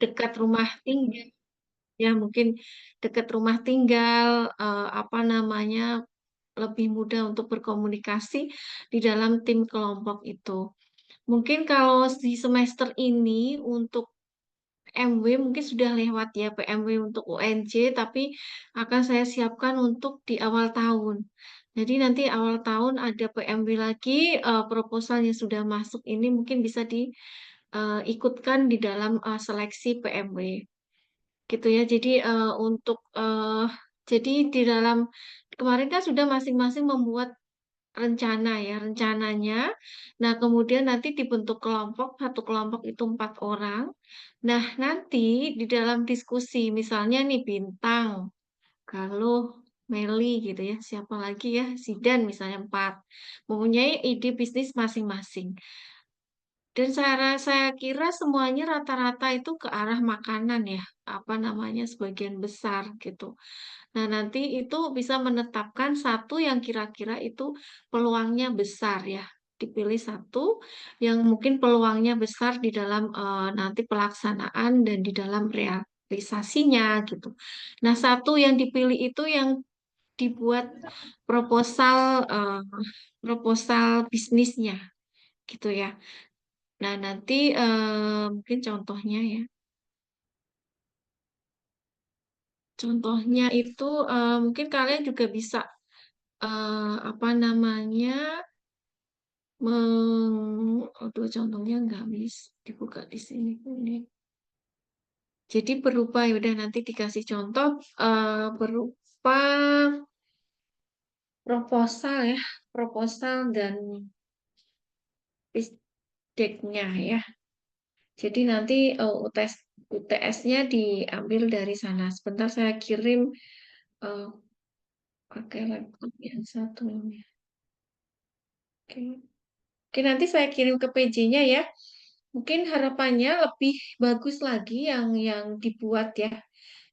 dekat rumah tinggal, ya mungkin dekat rumah tinggal, apa namanya, lebih mudah untuk berkomunikasi di dalam tim kelompok itu. Mungkin kalau di semester ini untuk PMW mungkin sudah lewat ya PMW untuk UNJ, tapi akan saya siapkan untuk di awal tahun. Jadi nanti awal tahun ada PMW lagi, proposal yang sudah masuk ini mungkin bisa diikutkan di dalam seleksi PMW. Gitu ya. Jadi untuk jadi di dalam kemarin kan sudah masing-masing membuat rencana ya, rencananya. Nah, kemudian nanti dibentuk kelompok, satu kelompok itu 4 orang. Nah, nanti di dalam diskusi, misalnya nih Bintang, Galuh, Meli gitu ya, siapa lagi ya, Zidan misalnya 4, mempunyai ide bisnis masing-masing. Dan saya kira semuanya rata-rata itu ke arah makanan ya, apa namanya, sebagian besar gitu. Nah, nanti itu bisa menetapkan satu yang kira-kira itu peluangnya besar ya. Dipilih satu yang mungkin peluangnya besar di dalam nanti pelaksanaan dan di dalam realisasinya gitu. Nah, satu yang dipilih itu yang dibuat proposal proposal bisnisnya gitu ya. Nah, nanti mungkin contohnya ya. Contohnya itu mungkin kalian juga bisa apa namanya aduh contohnya nggak bisa dibuka di sini ini. Jadi berupa ya udah nanti dikasih contoh berupa proposal ya, proposal dan pitch deck-nya ya. Jadi nanti UTS-nya diambil dari sana. Sebentar saya kirim eh, pakai laptop yang satu ini. Oke. Oke, nanti saya kirim ke PJ-nya ya. Mungkin harapannya lebih bagus lagi yang dibuat ya,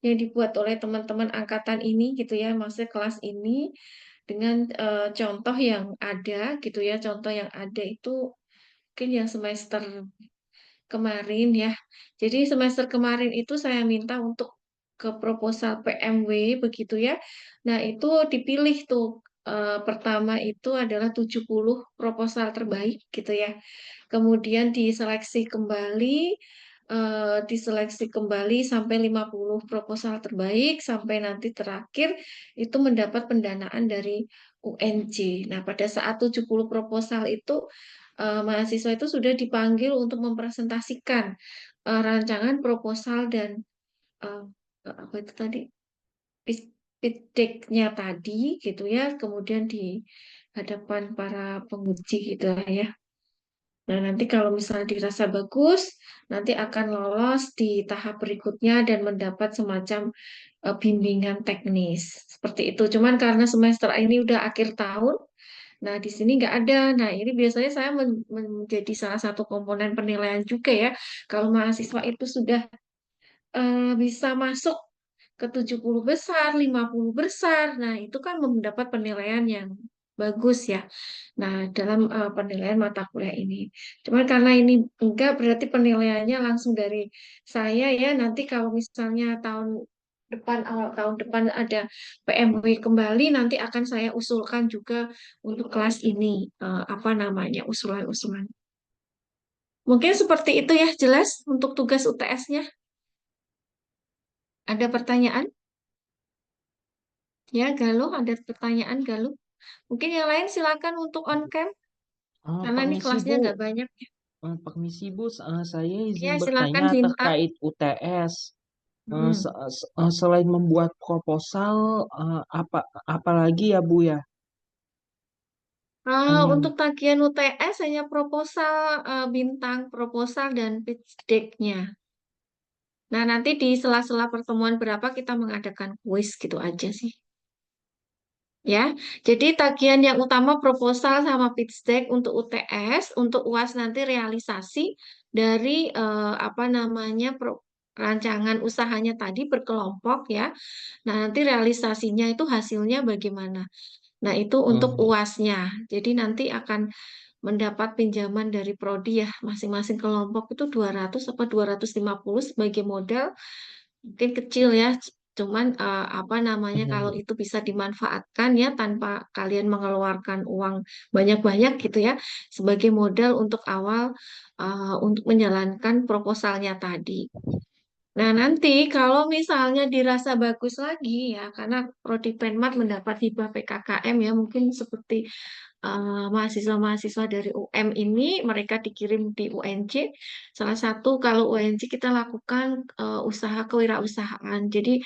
yang dibuat oleh teman-teman angkatan ini gitu ya, maksudnya kelas ini dengan contoh yang ada gitu ya, contoh yang ada itu mungkin yang semester kemarin ya. Jadi semester kemarin itu saya minta untuk ke proposal PMW begitu ya. Nah, itu dipilih tuh pertama itu adalah 70 proposal terbaik gitu ya. Kemudian diseleksi kembali sampai 50 proposal terbaik sampai nanti terakhir itu mendapat pendanaan dari UNJ. Nah, pada saat 70 proposal itu mahasiswa itu sudah dipanggil untuk mempresentasikan rancangan proposal dan eh, apa itu tadi pitch pitch deck-nya tadi gitu ya, kemudian di hadapan para penguji gitu ya. Nah, nanti kalau misalnya dirasa bagus, nanti akan lolos di tahap berikutnya dan mendapat semacam bimbingan teknis. Seperti itu. Cuman karena semester ini udah akhir tahun, nah di sini nggak ada. Nah, ini biasanya saya menjadi salah satu komponen penilaian juga ya. Kalau mahasiswa itu sudah bisa masuk ke 70 besar, 50 besar. Nah, itu kan mendapat penilaian yang bagus ya. Nah, dalam penilaian mata kuliah ini. Cuman karena ini enggak berarti penilaiannya langsung dari saya ya. Nanti kalau misalnya awal tahun depan ada PMW kembali, nanti akan saya usulkan juga untuk kelas ini apa namanya usulan-usulan. Mungkin seperti itu ya, jelas untuk tugas UTS-nya. Ada pertanyaan? Ya, Galuh, ada pertanyaan, Galuh? Mungkin yang lain silakan untuk on cam, karena ini Permisi kelasnya Bu, nggak banyak. Permisi Bu, saya izin Ya, silakan bertanya Bintang. terkait UTS. Hmm. Selain membuat proposal, apalagi ya Bu ya? Untuk Yang tagihan UTS hanya proposal Bintang, proposal dan pitch deck-nya. Nah, nanti di sela-sela pertemuan berapa kita mengadakan kuis gitu aja sih. Ya, jadi tagihan yang utama proposal sama pitch deck untuk UTS, untuk UAS nanti realisasi dari apa namanya rancangan usahanya tadi berkelompok ya. Nah, nanti realisasinya itu hasilnya bagaimana. Nah, itu untuk eh, UASnya. Jadi nanti akan mendapat pinjaman dari prodi ya, masing-masing kelompok itu 200 apa 250 sebagai modal. Mungkin kecil ya, cuman apa namanya kalau Mhm. itu bisa dimanfaatkan ya tanpa kalian mengeluarkan uang banyak-banyak gitu ya sebagai modal untuk awal untuk menjalankan proposalnya tadi. Nah, nanti kalau misalnya dirasa bagus lagi ya, karena Prodi Penmat mendapat hibah PKKM ya, mungkin seperti mahasiswa-mahasiswa dari UM ini, mereka dikirim di UNJ. Salah satu kalau UNJ kita lakukan usaha kewirausahaan. Jadi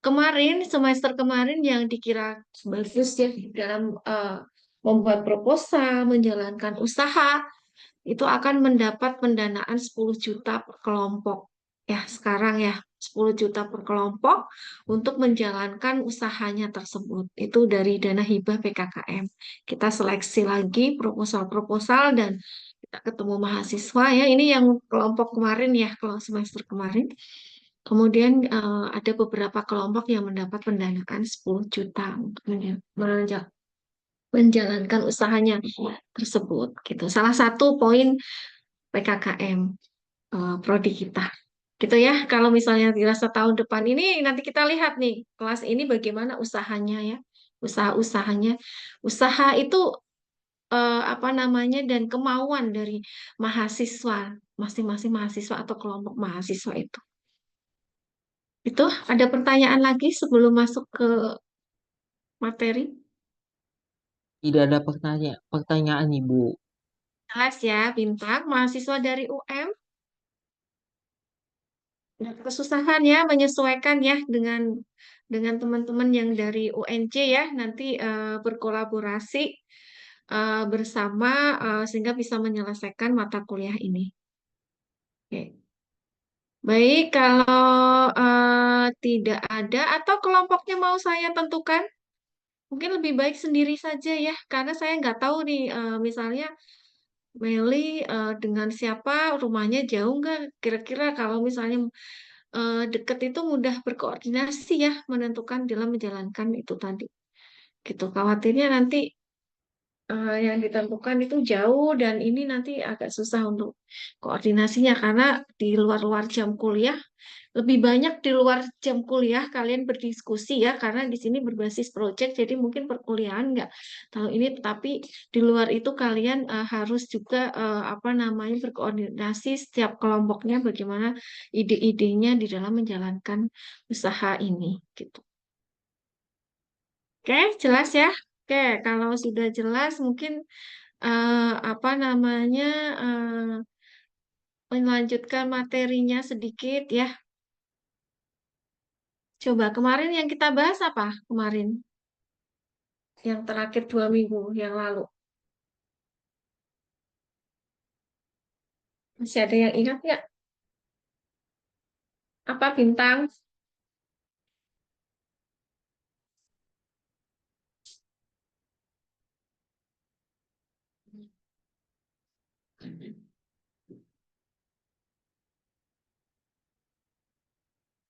kemarin, semester kemarin yang dikira bagus ya dalam membuat proposal, menjalankan usaha, itu akan mendapat pendanaan 10 juta per kelompok. Ya, sekarang ya 10 juta per kelompok untuk menjalankan usahanya tersebut. Itu dari dana hibah PKKM. Kita seleksi lagi proposal-proposal dan kita ketemu mahasiswa ya. Ini yang kelompok kemarin ya, kalau semester kemarin. Kemudian ada beberapa kelompok yang mendapat pendanaan 10 juta untuk menjalankan usahanya tersebut gitu. Salah satu poin PKKM prodi kita. Gitu ya. Kalau misalnya dirasa tahun depan ini nanti kita lihat nih kelas ini bagaimana usahanya ya. Usaha-usahanya. Usaha itu apa namanya dan kemauan dari mahasiswa, masing-masing mahasiswa atau kelompok mahasiswa itu. Itu ada pertanyaan lagi sebelum masuk ke materi? Tidak ada pertanyaan, Ibu. Jelas ya, Bintang, mahasiswa dari UM. Nggak kesusahan ya menyesuaikan ya dengan teman-teman yang dari UNC ya nanti berkolaborasi bersama sehingga bisa menyelesaikan mata kuliah ini. Oke. Baik, kalau tidak ada atau kelompoknya mau saya tentukan, mungkin lebih baik sendiri saja ya, karena saya nggak tahu nih misalnya Meli dengan siapa, rumahnya jauh nggak? Kira-kira kalau misalnya deket itu mudah berkoordinasi ya menentukan dalam menjalankan itu tadi. Gitu. Khawatirnya nanti yang ditentukan itu jauh dan ini nanti agak susah untuk koordinasinya karena di luar-luar jam kuliah lebih banyak di luar jam kuliah kalian berdiskusi ya karena di sini berbasis project jadi mungkin perkuliahan nggak tahu ini tetapi di luar itu kalian harus juga apa namanya berkoordinasi setiap kelompoknya bagaimana ide-idenya di dalam menjalankan usaha ini gitu. Oke, jelas ya. Oke, kalau sudah jelas mungkin apa namanya melanjutkan materinya sedikit ya. Coba kemarin yang kita bahas apa? Kemarin yang terakhir 2 minggu yang lalu. Masih ada yang ingat nggak? Apa bintang?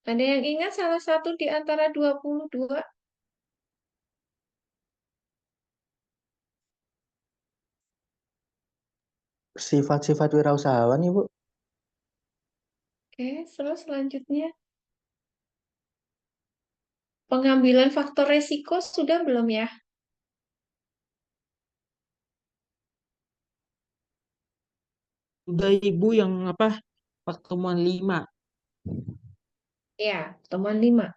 Ada yang ingat salah satu di antara 22? Sifat-sifat wirausahawan, Ibu. Oke, terus selanjutnya pengambilan faktor resiko sudah belum ya? Sudah Ibu yang apa? Pertemuan 5. Ya, teman 5.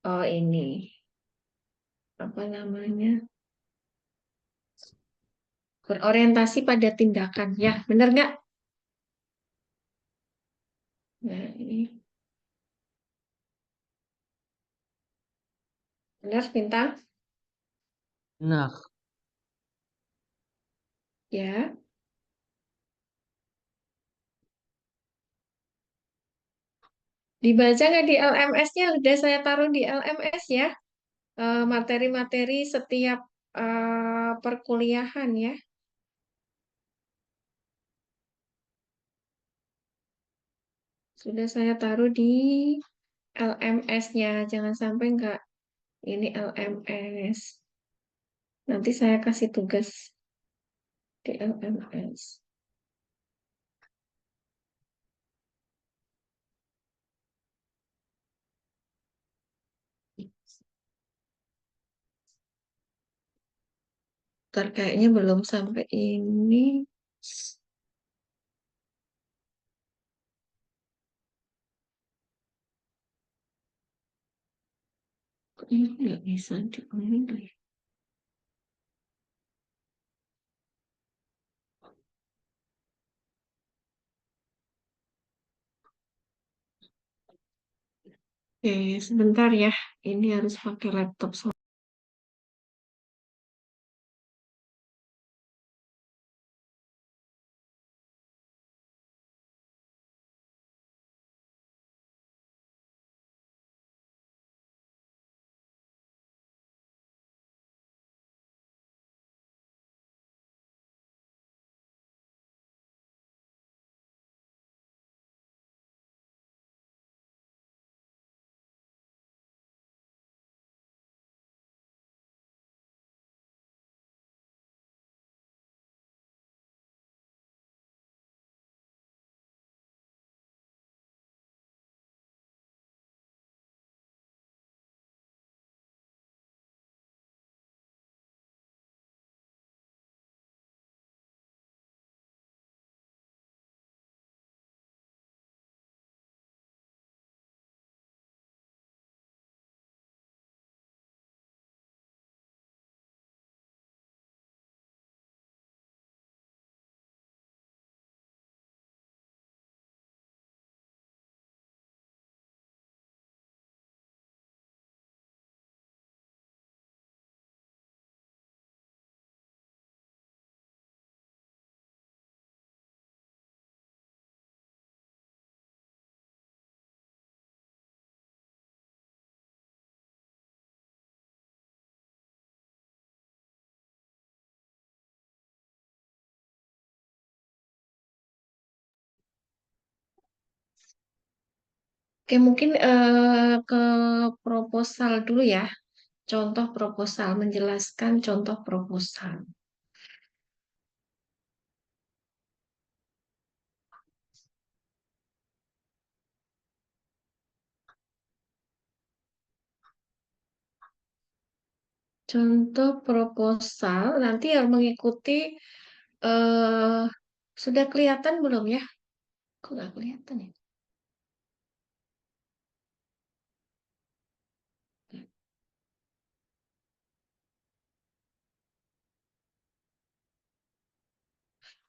Oh ini apa namanya? Berorientasi pada tindakan. Ya, benar nggak? Nah, ini benar bintang? Nah, Ya. Dibaca nggak di LMS-nya? Udah saya taruh di LMS ya. Materi-materi setiap perkuliahan ya. Sudah saya taruh di LMS-nya. Jangan sampai nggak ini LMS. Nanti saya kasih tugas. DLMS. Ntar kayaknya belum sampai ini. Kok ini nggak bisa diambil. Oke, sebentar ya. Ini harus pakai laptop. Oke, mungkin ke proposal dulu ya. Contoh proposal, menjelaskan contoh proposal. Contoh proposal nanti yang mengikuti eh sudah kelihatan belum ya? Kok nggak kelihatan ya?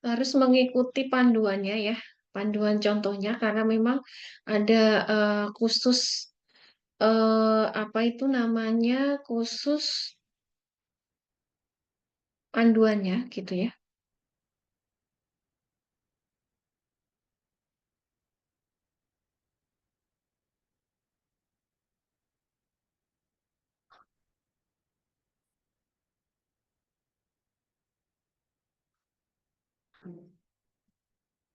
Harus mengikuti panduannya ya, panduan contohnya karena memang ada khusus apa itu namanya khusus panduannya gitu ya.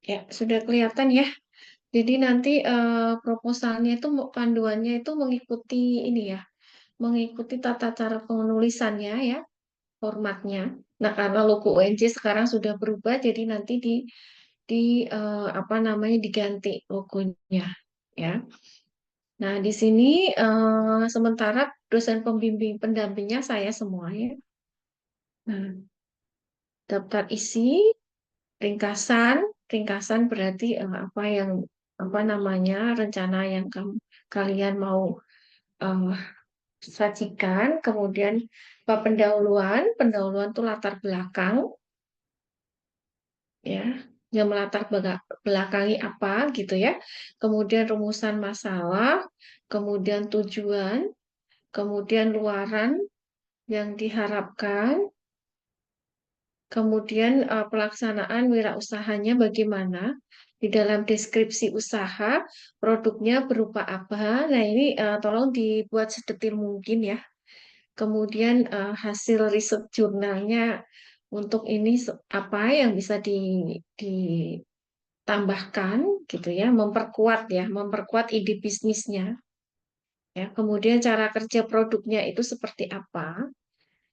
Ya, sudah kelihatan ya. Jadi nanti proposalnya itu panduannya itu mengikuti ini ya, mengikuti tata cara penulisannya ya, formatnya. Nah, karena logo UNJ sekarang sudah berubah, jadi nanti di apa namanya diganti logonya ya. Nah, di sini sementara dosen pembimbing pendampingnya saya semua ya. Nah, daftar isi, ringkasan, ringkasan berarti apa yang apa namanya rencana yang kalian mau eh, sajikan, kemudian pendahuluan, pendahuluan itu latar belakang, ya, yang melatar belakangi apa gitu ya, kemudian rumusan masalah, kemudian tujuan, kemudian luaran yang diharapkan, kemudian pelaksanaan wirausahanya bagaimana, di dalam deskripsi usaha, produknya berupa apa. Nah, ini tolong dibuat sedetil mungkin ya. Kemudian hasil riset jurnalnya untuk ini apa yang bisa ditambahkan gitu ya, memperkuat ide bisnisnya ya. Kemudian cara kerja produknya itu seperti apa?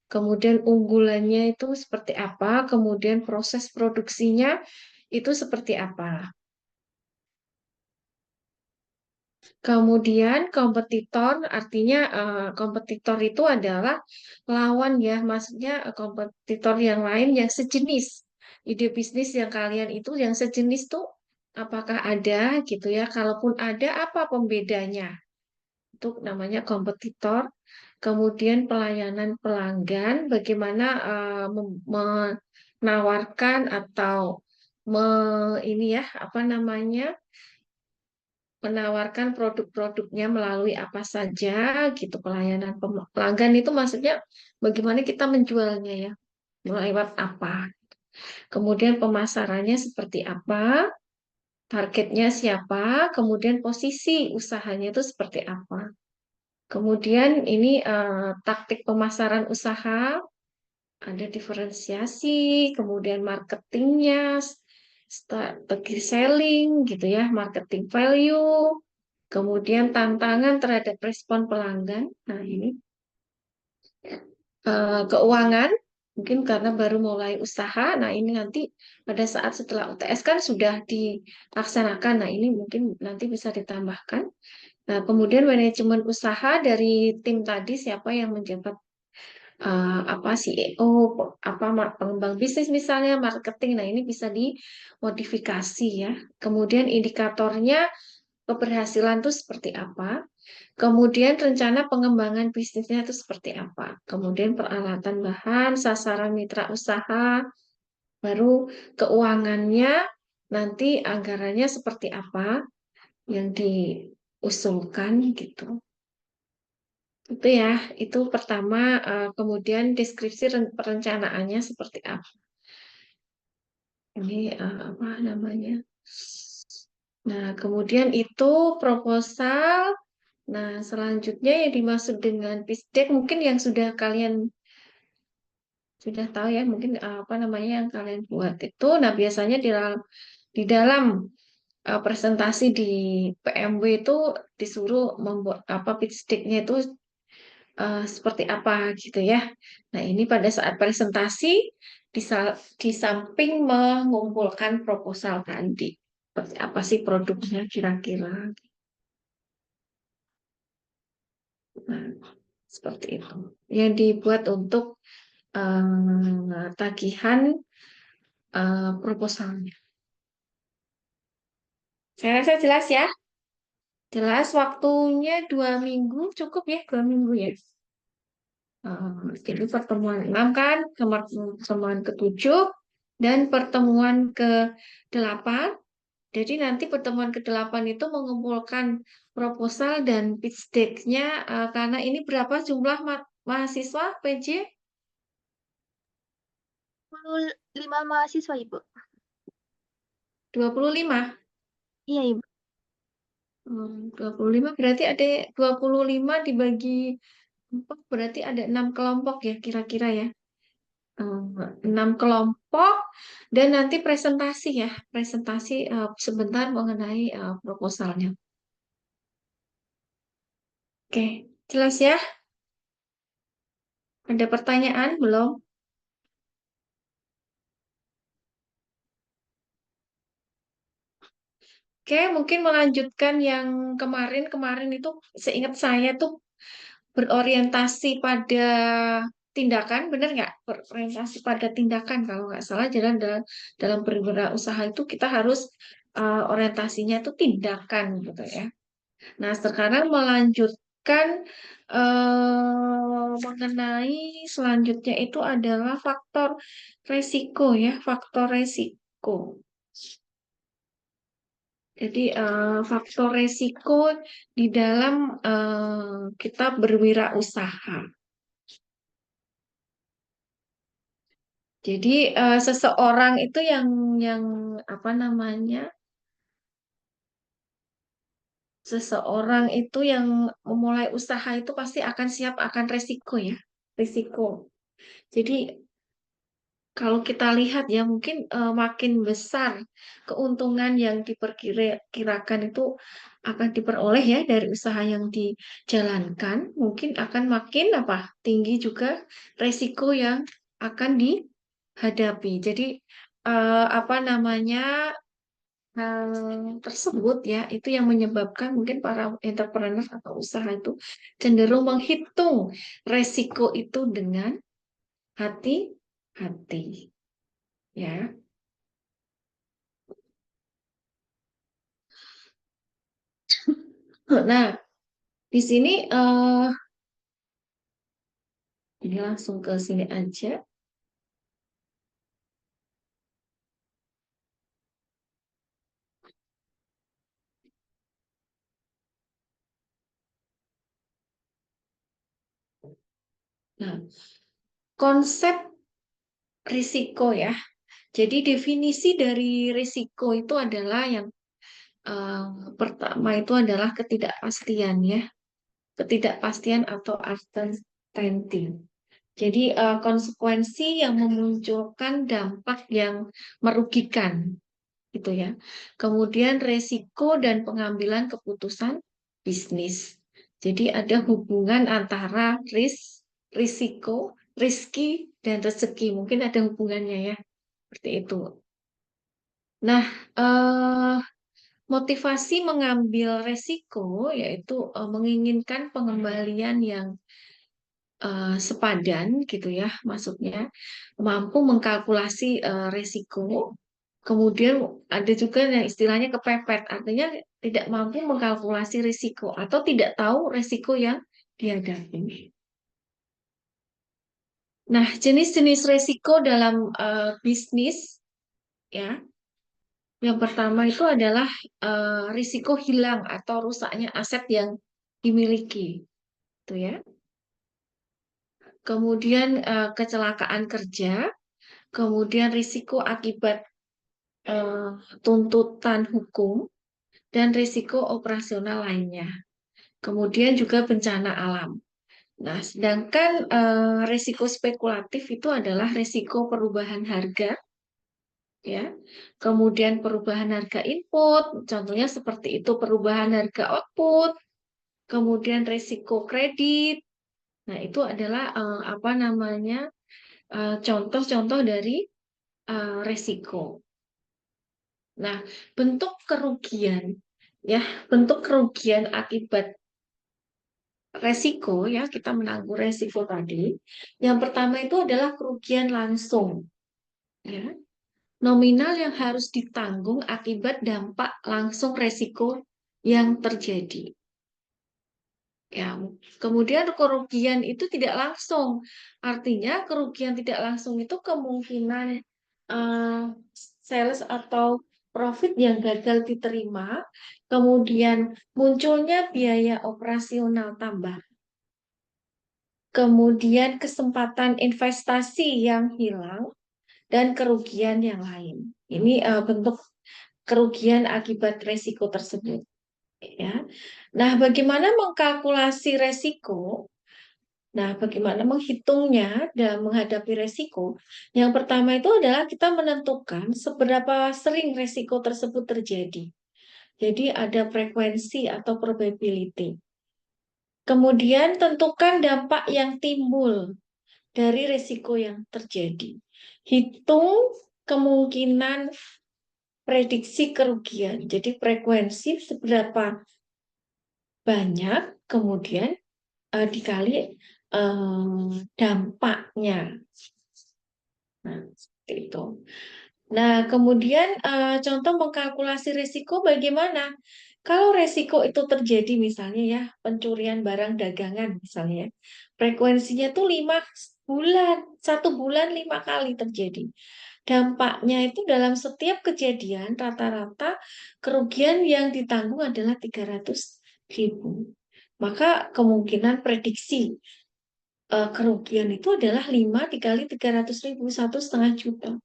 kemudian unggulannya itu seperti apa, kemudian proses produksinya itu seperti apa. Kemudian kompetitor, artinya kompetitor itu adalah lawan ya, maksudnya kompetitor yang lain yang sejenis. Ide bisnis yang kalian itu yang sejenis tuh apakah ada gitu ya? Kalaupun ada, apa pembedanya? Itu namanya kompetitor. Kemudian pelayanan pelanggan, bagaimana menawarkan atau ini ya, apa namanya? Menawarkan produk-produknya melalui apa saja gitu pelayanan pelanggan itu maksudnya bagaimana kita menjualnya ya lewat apa kemudian pemasarannya seperti apa targetnya siapa kemudian posisi usahanya itu seperti apa kemudian ini taktik pemasaran usaha ada diferensiasi kemudian marketingnya strategi selling gitu ya marketing value kemudian tantangan terhadap respon pelanggan. Nah, ini keuangan, mungkin karena baru mulai usaha. Nah, ini nanti pada saat setelah UTS kan sudah dilaksanakan. Nah, ini mungkin nanti bisa ditambahkan. Nah, kemudian manajemen usaha dari tim tadi siapa yang menjabat apa CEO, apa pengembang bisnis misalnya, marketing. Nah, ini bisa dimodifikasi ya. Kemudian indikatornya keberhasilan itu seperti apa? Kemudian rencana pengembangan bisnisnya itu seperti apa? Kemudian peralatan bahan, sasaran mitra usaha, baru keuangannya, nanti anggarannya seperti apa yang diusulkan gitu. Itu ya, itu pertama, kemudian deskripsi perencanaannya seperti apa. Ini apa namanya? Nah, kemudian itu proposal. Nah, selanjutnya yang dimaksud dengan pitch deck mungkin yang sudah kalian sudah tahu ya, mungkin apa namanya yang kalian buat itu. Nah, biasanya di dalam presentasi di PMW itu disuruh membuat apa pitch deck-nya itu seperti apa gitu ya. Nah, ini pada saat presentasi di samping mengumpulkan proposal tadi. Seperti apa sih produknya kira-kira? Nah, seperti itu. Yang dibuat untuk tagihan proposalnya. Saya rasa jelas ya. Jelas waktunya 2 minggu cukup ya 2 minggu ya. Jadi pertemuan 6 kan, pertemuan ke-7 dan pertemuan ke-8. Jadi nanti pertemuan ke-8 itu mengumpulkan proposal dan pitch deck-nya karena ini berapa jumlah mahasiswa PJ? 25 mahasiswa, Ibu. 25. Iya, Ibu. 25 berarti ada 25 dibagi 4 berarti ada 6 kelompok ya kira-kira ya. 6 kelompok dan nanti presentasi ya, presentasi sebentar mengenai proposalnya. Oke, jelas ya? Ada pertanyaan belum? Oke, mungkin melanjutkan yang kemarin itu seingat saya tuh berorientasi pada tindakan, benar nggak? Berorientasi pada tindakan kalau nggak salah. Jadi dalam berwirausaha itu kita harus orientasinya itu tindakan gitu ya. Nah, sekarang melanjutkan mengenai selanjutnya itu adalah faktor resiko ya, faktor resiko. Jadi faktor resiko di dalam kita berwirausaha. Jadi seseorang itu yang apa namanya? Seseorang itu yang memulai usaha itu pasti akan siap akan resiko ya, risiko. Jadi kalau kita lihat ya mungkin makin besar keuntungan yang diperkirakan itu akan diperoleh ya dari usaha yang dijalankan, mungkin akan makin apa tinggi juga resiko yang akan dihadapi. Jadi apa namanya hal tersebut ya itu yang menyebabkan mungkin para entrepreneur atau usaha itu cenderung menghitung resiko itu dengan hati-hati ya. Nah, di sini ini langsung ke sini aja. Nah, konsep risiko ya. Jadi definisi dari risiko itu adalah yang eh, pertama itu adalah ketidakpastian ya. Ketidakpastian atau uncertainty. Jadi konsekuensi yang memunculkan dampak yang merugikan gitu ya. Kemudian resiko dan pengambilan keputusan bisnis. Jadi ada hubungan antara risiko, rizki dan rezeki. Mungkin ada hubungannya ya. Seperti itu. Nah, eh, motivasi mengambil resiko yaitu menginginkan pengembalian yang sepadan gitu ya, maksudnya mampu mengkalkulasi resiko. Kemudian ada juga yang istilahnya kepepet, artinya tidak mampu mengkalkulasi risiko atau tidak tahu resiko yang dihadapi. Nah, jenis-jenis resiko dalam bisnis ya, yang pertama itu adalah risiko hilang atau rusaknya aset yang dimiliki, itu ya. Kemudian kecelakaan kerja, kemudian risiko akibat eh, tuntutan hukum, dan risiko operasional lainnya. Kemudian juga bencana alam. Nah, sedangkan risiko spekulatif itu adalah risiko perubahan harga, ya. Kemudian perubahan harga input, contohnya seperti itu perubahan harga output. Kemudian risiko kredit. Nah, itu adalah apa namanya contoh-contoh dari risiko. Nah, bentuk kerugian ya, bentuk kerugian akibat resiko ya, kita menanggung resiko tadi. Yang pertama itu adalah kerugian langsung ya. Nominal yang harus ditanggung akibat dampak langsung resiko yang terjadi. Ya, kemudian kerugian itu tidak langsung. Artinya kerugian tidak langsung itu kemungkinan eh, sales atau profit yang gagal diterima, kemudian munculnya biaya operasional tambah, kemudian kesempatan investasi yang hilang, dan kerugian yang lain. Ini bentuk kerugian akibat resiko tersebut. Ya. Nah, bagaimana mengkalkulasi resiko? Nah, bagaimana menghitungnya dan menghadapi resiko? Yang pertama itu adalah kita menentukan seberapa sering resiko tersebut terjadi. Jadi ada frekuensi atau probability. Kemudian tentukan dampak yang timbul dari resiko yang terjadi. Hitung kemungkinan prediksi kerugian. Jadi frekuensi seberapa banyak, kemudian dikali dampaknya. Nah, seperti itu. Nah, kemudian contoh mengkalkulasi risiko bagaimana? Kalau resiko itu terjadi misalnya ya, pencurian barang dagangan misalnya, frekuensinya tuh 5 bulan, 1 bulan 5 kali terjadi. Dampaknya itu dalam setiap kejadian rata-rata kerugian yang ditanggung adalah 300.000. Maka kemungkinan prediksi kerugian itu adalah 5 dikali 300.000, 1,5 juta.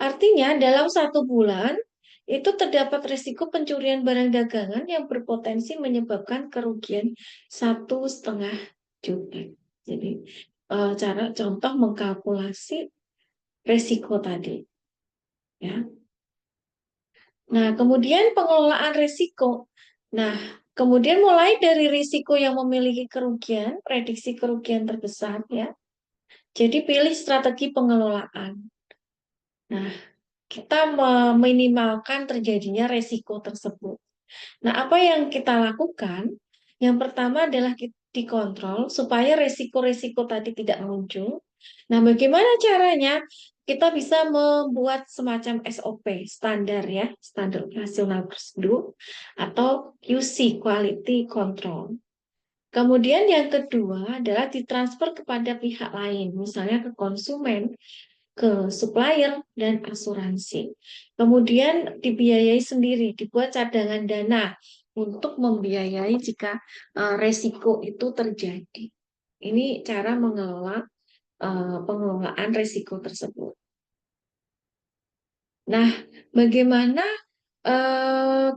Artinya dalam 1 bulan itu terdapat risiko pencurian barang dagangan yang berpotensi menyebabkan kerugian 1,5 juta. Jadi cara contoh mengkalkulasi resiko tadi. Ya. Nah, kemudian pengelolaan risiko. Nah, kemudian mulai dari risiko yang memiliki kerugian, prediksi kerugian terbesar ya. Jadi pilih strategi pengelolaan. Nah, kita meminimalkan terjadinya risiko tersebut. Nah, apa yang kita lakukan? Yang pertama adalah dikontrol supaya risiko-risiko tadi tidak muncul. Nah, bagaimana caranya? Kita bisa membuat semacam SOP, standar ya, standar operasional prosedur, atau QC, quality control. Kemudian yang kedua adalah ditransfer kepada pihak lain, misalnya ke konsumen, ke supplier, dan asuransi. Kemudian dibiayai sendiri, dibuat cadangan dana untuk membiayai jika resiko itu terjadi. Ini cara mengelola pengelolaan risiko tersebut. Nah, bagaimana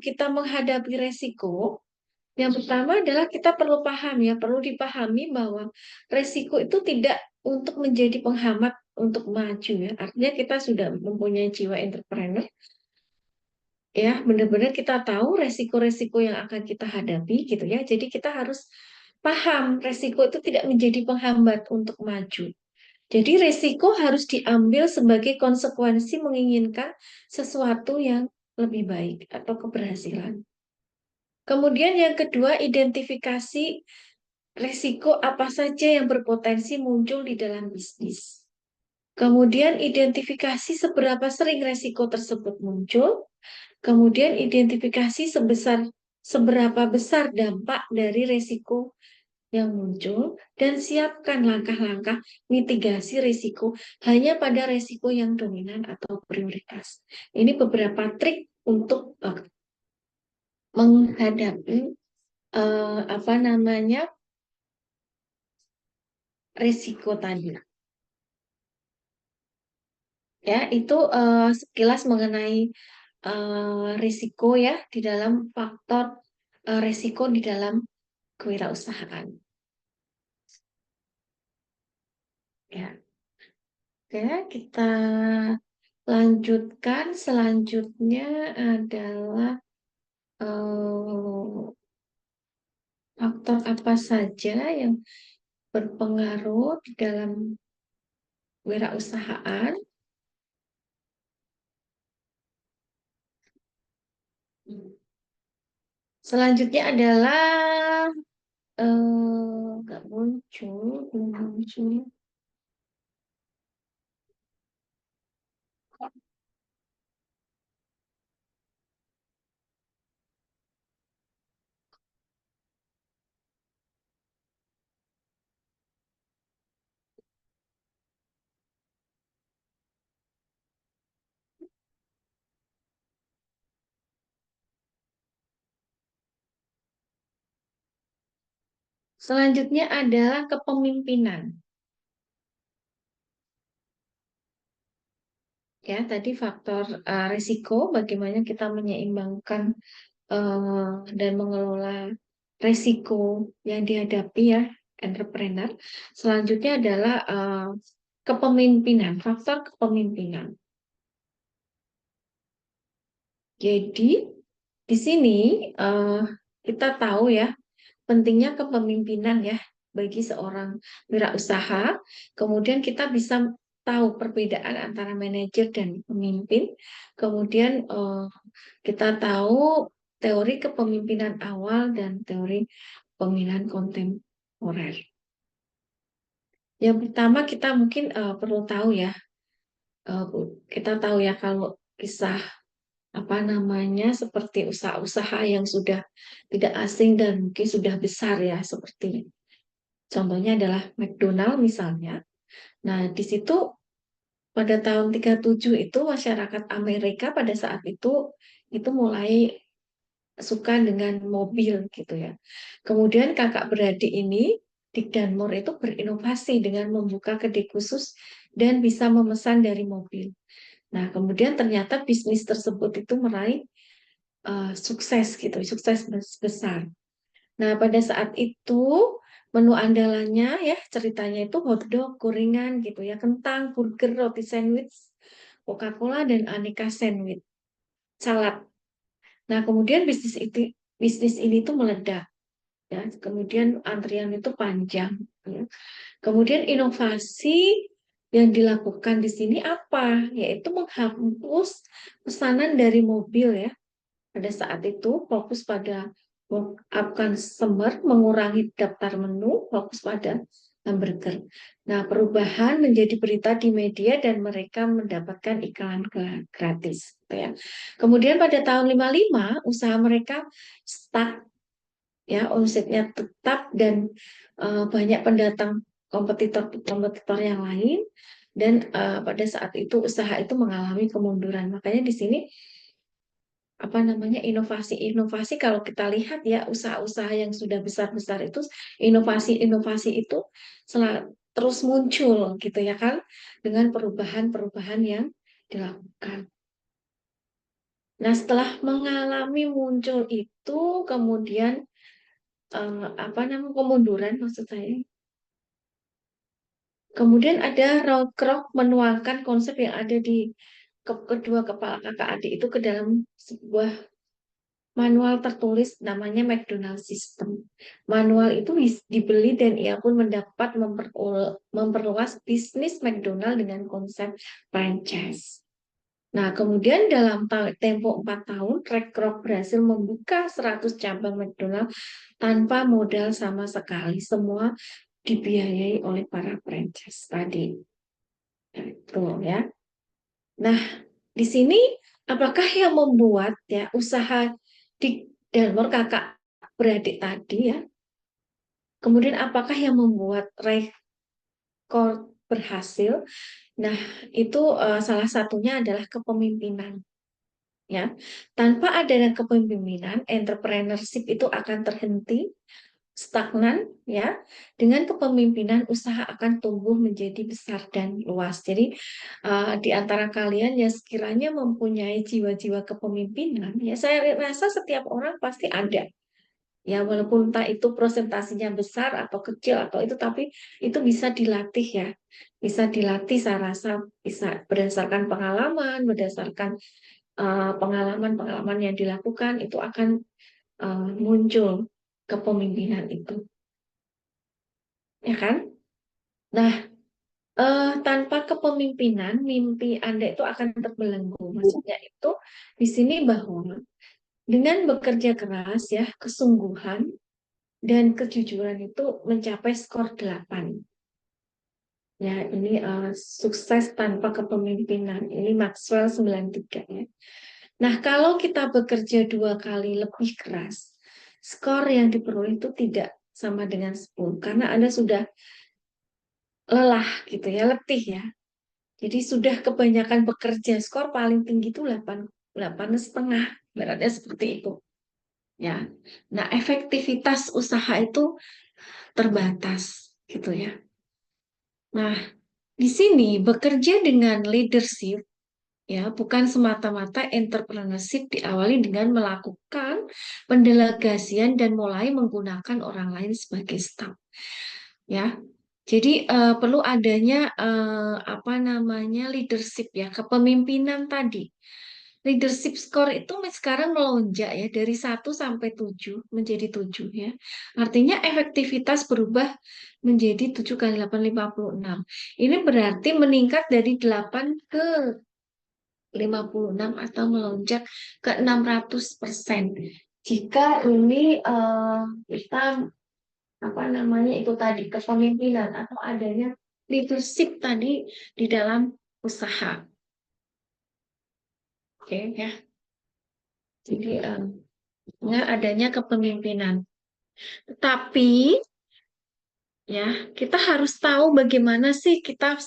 kita menghadapi resiko? Yang pertama adalah kita perlu paham ya, perlu dipahami bahwa resiko itu tidak untuk menjadi penghambat untuk maju ya. Artinya kita sudah mempunyai jiwa entrepreneur ya, benar-benar kita tahu resiko-resiko yang akan kita hadapi gitu ya. Jadi kita harus paham resiko itu tidak menjadi penghambat untuk maju. Jadi resiko harus diambil sebagai konsekuensi menginginkan sesuatu yang lebih baik atau keberhasilan. Kemudian yang kedua, identifikasi resiko apa saja yang berpotensi muncul di dalam bisnis. Kemudian identifikasi seberapa sering resiko tersebut muncul. Kemudian identifikasi seberapa besar dampak dari resiko yang muncul dan siapkan langkah-langkah mitigasi risiko hanya pada risiko yang dominan atau prioritas. Ini beberapa trik untuk menghadapi apa namanya risiko tadi. Ya, itu sekilas mengenai risiko ya di dalam faktor risiko di dalam kewirausahaan. Ya. Oke, kita lanjutkan. Selanjutnya adalah faktor apa saja yang berpengaruh di dalam wirausahaan. Selanjutnya adalah nggak muncul, belum muncul. Selanjutnya adalah kepemimpinan. Ya, tadi faktor risiko, bagaimana kita menyeimbangkan dan mengelola risiko yang dihadapi ya entrepreneur. Selanjutnya adalah kepemimpinan, faktor kepemimpinan. Jadi di sini kita tahu ya pentingnya kepemimpinan ya bagi seorang wirausaha. Kemudian kita bisa tahu perbedaan antara manajer dan pemimpin. Kemudian kita tahu teori kepemimpinan awal dan teori kepemimpinan kontemporer. Yang pertama kita mungkin perlu tahu ya, kita tahu ya kalau kisah apa namanya seperti usaha-usaha yang sudah tidak asing dan mungkin sudah besar ya seperti contohnya adalah McDonald misalnya. Nah, di situ pada tahun 37 itu masyarakat Amerika pada saat itu mulai suka dengan mobil gitu ya. Kemudian kakak beradik ini Dick dan Moore itu berinovasi dengan membuka kedai khusus dan bisa memesan dari mobil. Nah, kemudian ternyata bisnis tersebut itu meraih sukses gitu, sukses besar. Nah, pada saat itu Menu andalannya ya ceritanya itu hotdog, gorengan gitu ya, kentang, burger, roti sandwich, Coca-Cola dan aneka sandwich, salad. Nah, kemudian bisnis ini tuh meledak ya. Kemudian antrian itu panjang ya. Kemudian inovasi yang dilakukan di sini apa? Yaitu menghapus pesanan dari mobil ya. Pada saat itu fokus pada walk-up customer, mengurangi daftar menu, fokus pada hamburger. Nah, perubahan menjadi berita di media dan mereka mendapatkan iklan gratis, gitu ya. Kemudian pada tahun 55 usaha mereka stuck ya, omsetnya tetap dan banyak pendatang kompetitor yang lain dan pada saat itu usaha itu mengalami kemunduran. Makanya di sini apa namanya inovasi-inovasi kalau kita lihat ya usaha-usaha yang sudah besar-besar itu inovasi-inovasi itu terus muncul gitu ya kan dengan perubahan-perubahan yang dilakukan. Nah, setelah mengalami muncul itu kemudian apa namanya kemunduran maksud saya. Kemudian ada Rawlcroft menuangkan konsep yang ada di kedua kepala kakak adik itu ke dalam sebuah manual tertulis namanya McDonald System. Manual itu dibeli dan ia pun mendapat memperluas bisnis McDonald dengan konsep franchise. Nah, kemudian dalam tempo 4 tahun, Rawlcroft berhasil membuka 100 cabang McDonald tanpa modal sama sekali. Semua dibiayai oleh para franchise tadi. Itu ya. Nah, di sini apakah yang membuat ya usaha di Dalmor kakak beradik tadi ya. Kemudian apakah yang membuat Rawlcroft berhasil? Nah, itu salah satunya adalah kepemimpinan. Ya, tanpa adanya kepemimpinan, entrepreneurship itu akan terhenti, stagnan, ya. Dengan kepemimpinan, usaha akan tumbuh menjadi besar dan luas. Jadi, di antara kalian yang sekiranya mempunyai jiwa-jiwa kepemimpinan, ya saya rasa setiap orang pasti ada. Ya, walaupun entah itu presentasinya besar atau kecil atau itu, tapi itu bisa dilatih ya. Bisa dilatih, saya rasa bisa berdasarkan pengalaman, berdasarkan pengalaman-pengalaman yang dilakukan itu akan muncul kepemimpinan itu, ya kan? Nah, tanpa kepemimpinan, mimpi Anda itu akan terbelenggu. Maksudnya itu di sini bahwa dengan bekerja keras ya, kesungguhan dan kejujuran itu mencapai skor 8. Ya, ini sukses tanpa kepemimpinan. Ini Maxwell 93 ya. Nah, kalau kita bekerja 2 kali lebih keras, skor yang diperoleh itu tidak sama dengan 10 karena Anda sudah lelah gitu ya, letih ya. Jadi sudah kebanyakan bekerja, skor paling tinggi itu 8,5, beratnya seperti itu. Ya. Nah, efektivitas usaha itu terbatas gitu ya. Nah, di sini bekerja dengan leadership ya, bukan semata-mata entrepreneurship diawali dengan melakukan pendelegasian dan mulai menggunakan orang lain sebagai staff. Ya, jadi perlu adanya apa namanya leadership ya, kepemimpinan tadi. Leadership score itu sekarang melonjak ya dari 1 sampai 7 menjadi 7 ya. Artinya efektivitas berubah menjadi 7 kali 8, 56. Ini berarti meningkat dari 8 ke 56 atau melonjak ke 600%. Jika ini kita apa namanya itu tadi kepemimpinan atau adanya leadership tadi di dalam usaha. Oke ya. Jadi adanya kepemimpinan. Tetapi ya kita harus tahu bagaimana sih kita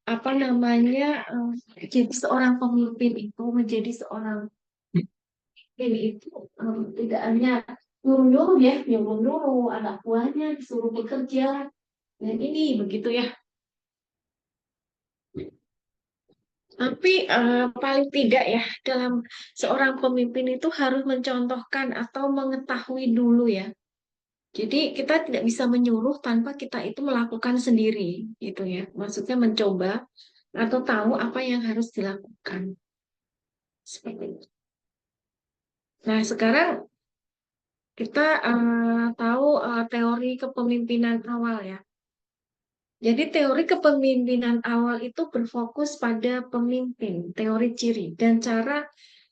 apa namanya jadi seorang pemimpin itu menjadi seorang ini itu tidak hanya nyuruh ya, yang nyuruh anak buahnya disuruh bekerja dan ini begitu ya. Tapi paling tidak ya dalam seorang pemimpin itu harus mencontohkan atau mengetahui dulu ya Jadi kita tidak bisa menyuruh tanpa kita itu melakukan sendiri, gitu ya. Maksudnya mencoba atau tahu apa yang harus dilakukan. Seperti itu. Nah, sekarang kita tahu teori kepemimpinan awal ya. Jadi teori kepemimpinan awal itu berfokus pada pemimpin, teori ciri, dan cara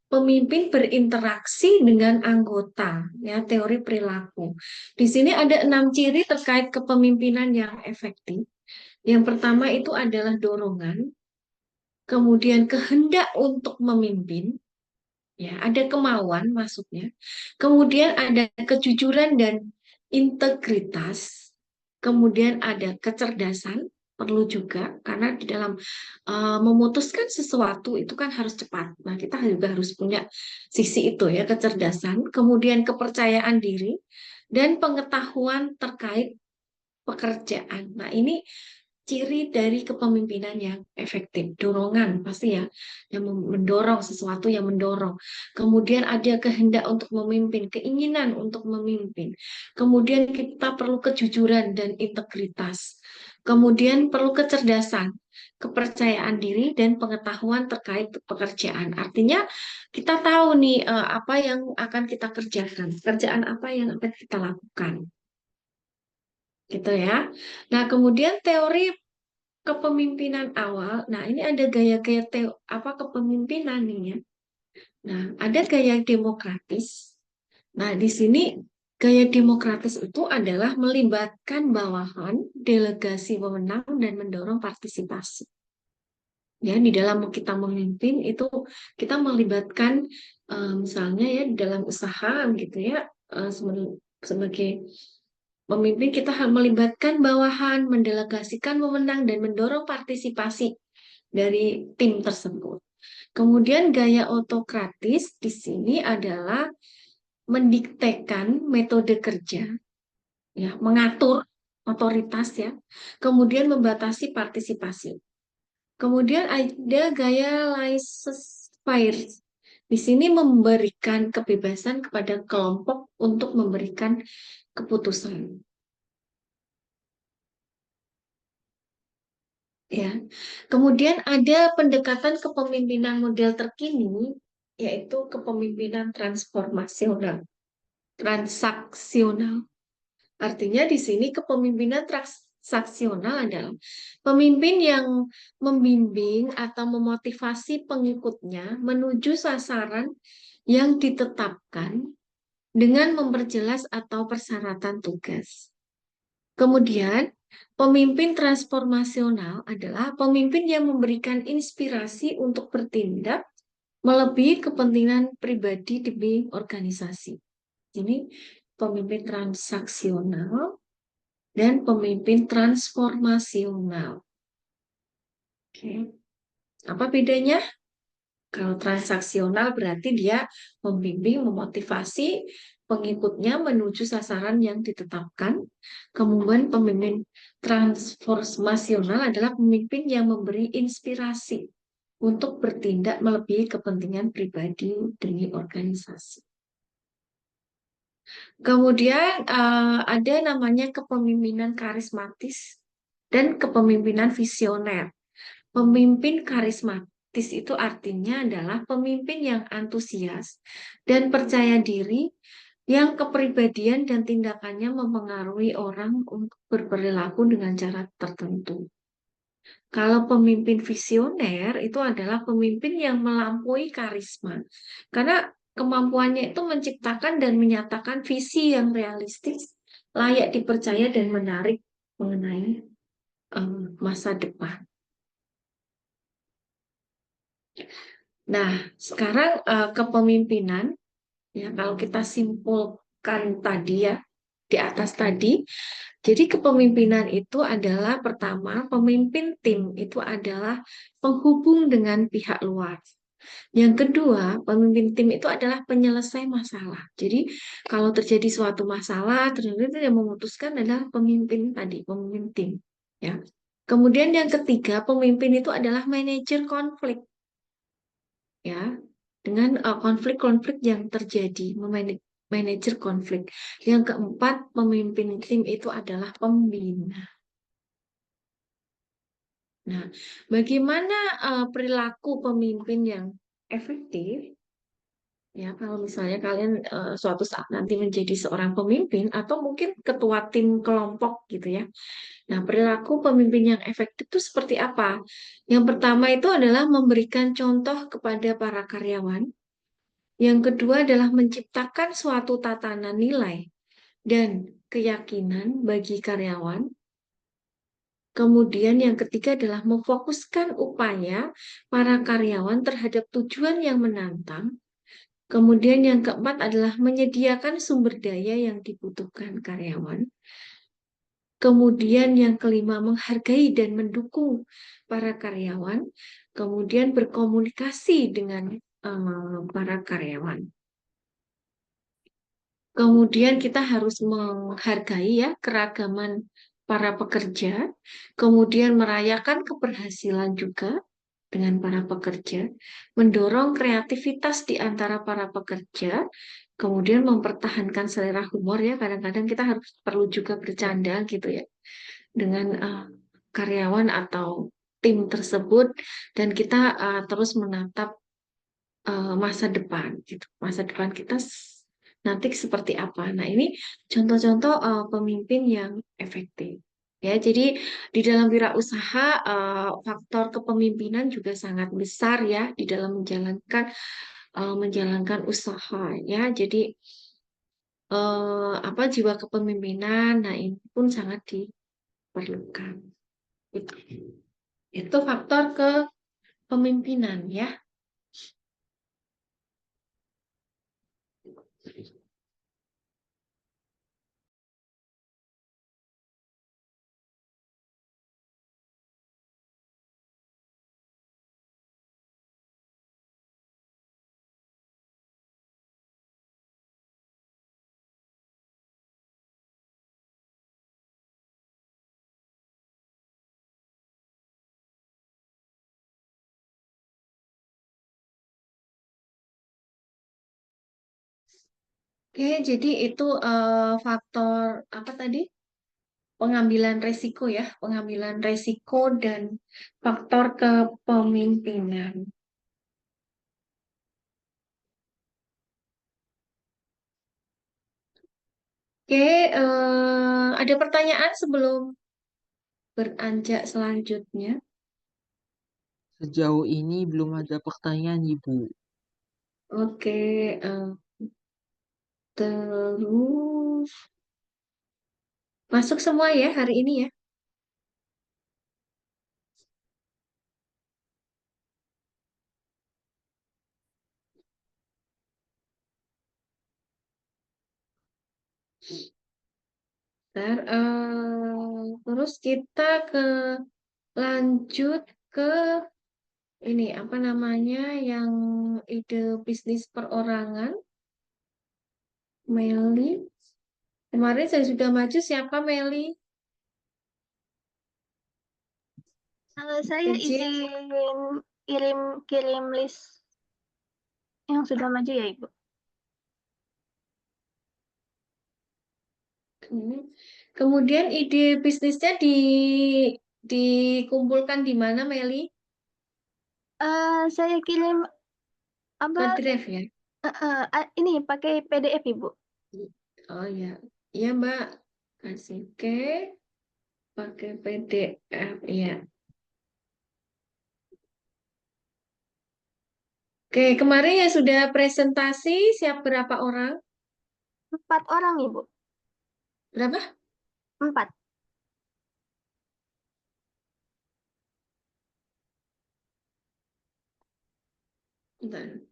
pemimpin berinteraksi dengan anggota, ya, teori perilaku. Di sini ada 6 ciri terkait kepemimpinan yang efektif. Yang pertama itu adalah dorongan, kemudian kehendak untuk memimpin, ya, ada kemauan maksudnya. Kemudian ada kejujuran dan integritas. Kemudian ada kecerdasan, perlu juga karena di dalam memutuskan sesuatu itu kan harus cepat. Nah, kita juga harus punya sisi itu ya, kecerdasan, kemudian kepercayaan diri dan pengetahuan terkait pekerjaan. Nah, ini ciri dari kepemimpinan yang efektif. Dorongan pasti ya, yang mendorong sesuatu yang mendorong. Kemudian ada kehendak untuk memimpin, keinginan untuk memimpin. Kemudian kita perlu kejujuran dan integritas. Kemudian perlu kecerdasan, kepercayaan diri dan pengetahuan terkait pekerjaan. Artinya kita tahu nih apa yang akan kita kerjakan, pekerjaan apa yang akan kita lakukan. Gitu ya. Nah, kemudian teori kepemimpinan awal. Nah, ini ada gaya-gaya apa kepemimpinan nih ya. Nah, ada gaya demokratis. Nah, di sini gaya demokratis itu adalah melibatkan bawahan, delegasi wewenang dan mendorong partisipasi. Ya, di dalam kita memimpin itu kita melibatkan misalnya ya di dalam usaha gitu ya sebagai pemimpin kita harus melibatkan bawahan, mendelegasikan wewenang dan mendorong partisipasi dari tim tersebut. Kemudian gaya autokratis di sini adalah mendiktekan metode kerja, ya, mengatur otoritas ya, kemudian membatasi partisipasi. Kemudian ada gaya laissez-faire. Di sini memberikan kebebasan kepada kelompok untuk memberikan keputusan. Ya. Kemudian ada pendekatan kepemimpinan model terkini, yaitu kepemimpinan transaksional. Artinya di sini kepemimpinan transaksional adalah pemimpin yang membimbing atau memotivasi pengikutnya menuju sasaran yang ditetapkan dengan memperjelas atau persyaratan tugas. Kemudian, pemimpin transformasional adalah pemimpin yang memberikan inspirasi untuk bertindak melebihi kepentingan pribadi demi organisasi. Ini pemimpin transaksional dan pemimpin transformasional. Oke. Apa bedanya? Kalau transaksional berarti dia membimbing, memotivasi pengikutnya menuju sasaran yang ditetapkan. Kemudian pemimpin transformasional adalah pemimpin yang memberi inspirasi untuk bertindak melebihi kepentingan pribadi demi organisasi. Kemudian ada namanya kepemimpinan karismatis dan kepemimpinan visioner. Pemimpin karismatis itu artinya adalah pemimpin yang antusias dan percaya diri, yang kepribadian dan tindakannya mempengaruhi orang untuk berperilaku dengan cara tertentu. Kalau pemimpin visioner itu adalah pemimpin yang melampaui karisma, karena kemampuannya itu menciptakan dan menyatakan visi yang realistis, layak dipercaya dan menarik mengenai masa depan. Nah, sekarang kepemimpinan, ya kalau kita simpulkan tadi ya, di atas tadi, jadi kepemimpinan itu adalah pertama, pemimpin tim itu adalah penghubung dengan pihak luar. Yang kedua, pemimpin tim itu adalah penyelesai masalah. Jadi kalau terjadi suatu masalah, ternyata yang memutuskan adalah pemimpin tadi, pemimpin tim. Ya. Kemudian yang ketiga, pemimpin itu adalah manajer konflik. Ya, dengan konflik-konflik yang terjadi, manajer konflik. Yang keempat, pemimpin tim itu adalah pembina. Nah, bagaimana perilaku pemimpin yang efektif? Ya, kalau misalnya kalian suatu saat nanti menjadi seorang pemimpin atau mungkin ketua tim kelompok gitu ya. Nah, perilaku pemimpin yang efektif itu seperti apa? Yang pertama itu adalah memberikan contoh kepada para karyawan. Yang kedua adalah menciptakan suatu tatanan nilai dan keyakinan bagi karyawan. Kemudian yang ketiga adalah memfokuskan upaya para karyawan terhadap tujuan yang menantang. Kemudian yang keempat adalah menyediakan sumber daya yang dibutuhkan karyawan. Kemudian yang kelima menghargai dan mendukung para karyawan. Kemudian berkomunikasi dengan para karyawan. Kemudian kita harus menghargai ya keragaman para pekerja. Kemudian merayakan keberhasilan juga dengan para pekerja, mendorong kreativitas di antara para pekerja, kemudian mempertahankan selera humor ya. Kadang-kadang kita harus perlu juga bercanda gitu ya dengan karyawan atau tim tersebut, dan kita terus menatap masa depan gitu. Masa depan kita nanti seperti apa. Nah, ini contoh-contoh pemimpin yang efektif. Ya, jadi di dalam wirausaha faktor kepemimpinan juga sangat besar ya di dalam menjalankan usaha ya. Jadi apa jiwa kepemimpinan, nah ini pun sangat diperlukan. Itu, itu faktor kepemimpinan ya. Oke, jadi itu faktor apa tadi? Pengambilan resiko ya, pengambilan resiko dan faktor kepemimpinan. Oke, ada pertanyaan sebelum beranjak selanjutnya? Sejauh ini belum ada pertanyaan, Ibu. Oke, terus masuk semua ya hari ini ya. Ntar, terus kita lanjut ke ini apa namanya yang ide bisnis perorangan. Meli. Kemarin saya sudah maju, siapa Meli? Saya Izin. izin kirim list yang sudah maju ya, Ibu. Kemudian ide bisnisnya dikumpulkan di mana, Meli? Saya kirim Ke apa? Drive ya? Ini pakai PDF, Ibu. Oh ya, iya Mbak. Kasih ke pakai PDF ya. Oke, kemarin ya sudah presentasi, siap berapa orang? 4 orang, Ibu. Berapa? 4. Bentar.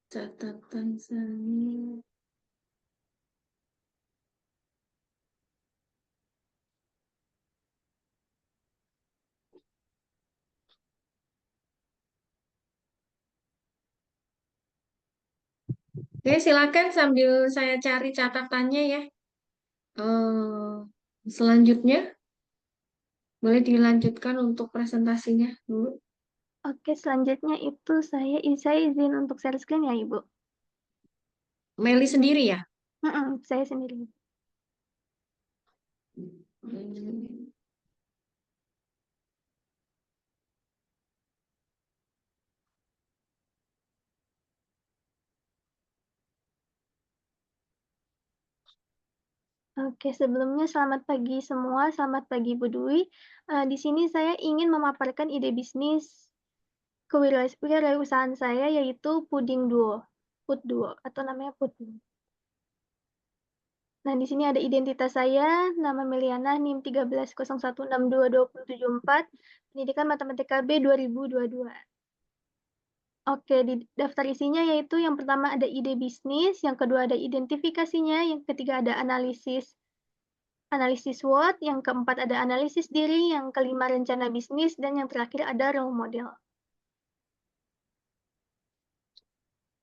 Catatan saya. Oke, silakan sambil saya cari catatannya ya. Selanjutnya, boleh dilanjutkan untuk presentasinya dulu. Oke, selanjutnya itu saya izin untuk share screen ya, Ibu. Meli sendiri ya? Saya sendiri. Hmm. Oke, sebelumnya selamat pagi semua, selamat pagi Bu Dwi. Di sini saya ingin memaparkan ide bisnis kewirausahaan saya yaitu Puding Duo, Food Duo atau namanya Food Duo. Nah, di sini ada identitas saya, nama Meliana, NIM 1301622074, pendidikan matematika B 2022. Oke, di daftar isinya yaitu yang pertama ada ide bisnis, yang kedua ada identifikasinya, yang ketiga ada analisis SWOT, yang keempat ada analisis diri, yang kelima rencana bisnis, dan yang terakhir ada role model.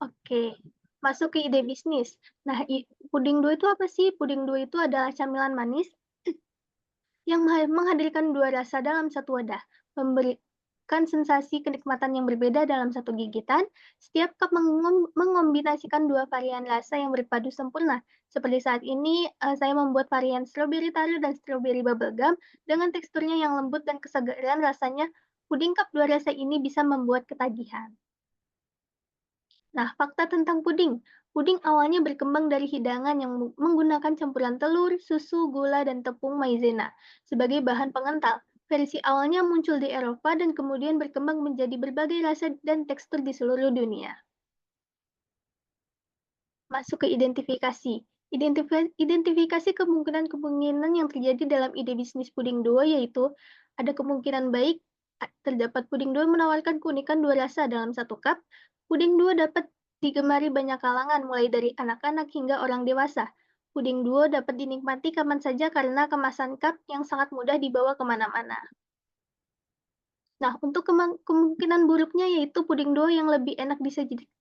Oke, masuk ke ide bisnis. Nah, Puding Duo itu apa sih? Puding Duo itu adalah camilan manis yang menghadirkan dua rasa dalam satu wadah, memberikan sensasi kenikmatan yang berbeda dalam satu gigitan. Setiap cup mengombinasikan dua varian rasa yang berpadu sempurna. Seperti saat ini, saya membuat varian strawberry taro dan strawberry bubblegum dengan teksturnya yang lembut dan kesegaran rasanya. Puding cup dua rasa ini bisa membuat ketagihan. Nah, fakta tentang puding. Puding awalnya berkembang dari hidangan yang menggunakan campuran telur, susu, gula, dan tepung maizena sebagai bahan pengental. Versi awalnya muncul di Eropa dan kemudian berkembang menjadi berbagai rasa dan tekstur di seluruh dunia. Masuk ke identifikasi. Identifikasi kemungkinan-kemungkinan yang terjadi dalam ide bisnis Puding Duo yaitu ada kemungkinan baik terdapat puding duo menawarkan keunikan dua rasa dalam satu cup. Puding duo dapat digemari banyak kalangan mulai dari anak-anak hingga orang dewasa. Puding duo dapat dinikmati kapan saja karena kemasan cup yang sangat mudah dibawa kemana-mana. Nah, untuk kemungkinan buruknya yaitu puding duo yang lebih enak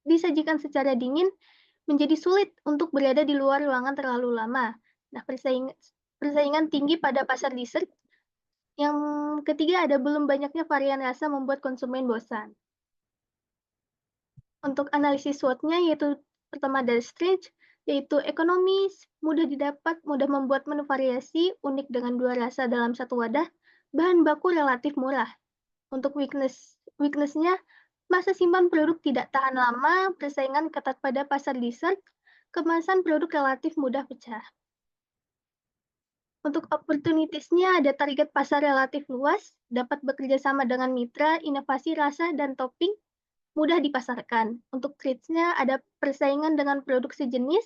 disajikan secara dingin menjadi sulit untuk berada di luar ruangan terlalu lama. Nah, persaingan tinggi pada pasar dessert. Yang ketiga ada belum banyaknya varian rasa membuat konsumen bosan. Untuk analisis SWOT-nya yaitu pertama dari Stretch, yaitu ekonomis, mudah didapat, mudah membuat menu variasi, unik dengan dua rasa dalam satu wadah, bahan baku relatif murah. Untuk weakness-nya, masa simpan produk tidak tahan lama, persaingan ketat pada pasar dessert, kemasan produk relatif mudah pecah. Untuk opportunities-nya ada target pasar relatif luas, dapat bekerja sama dengan mitra, inovasi rasa dan topping, mudah dipasarkan. Untuk traits-nya ada persaingan dengan produk sejenis,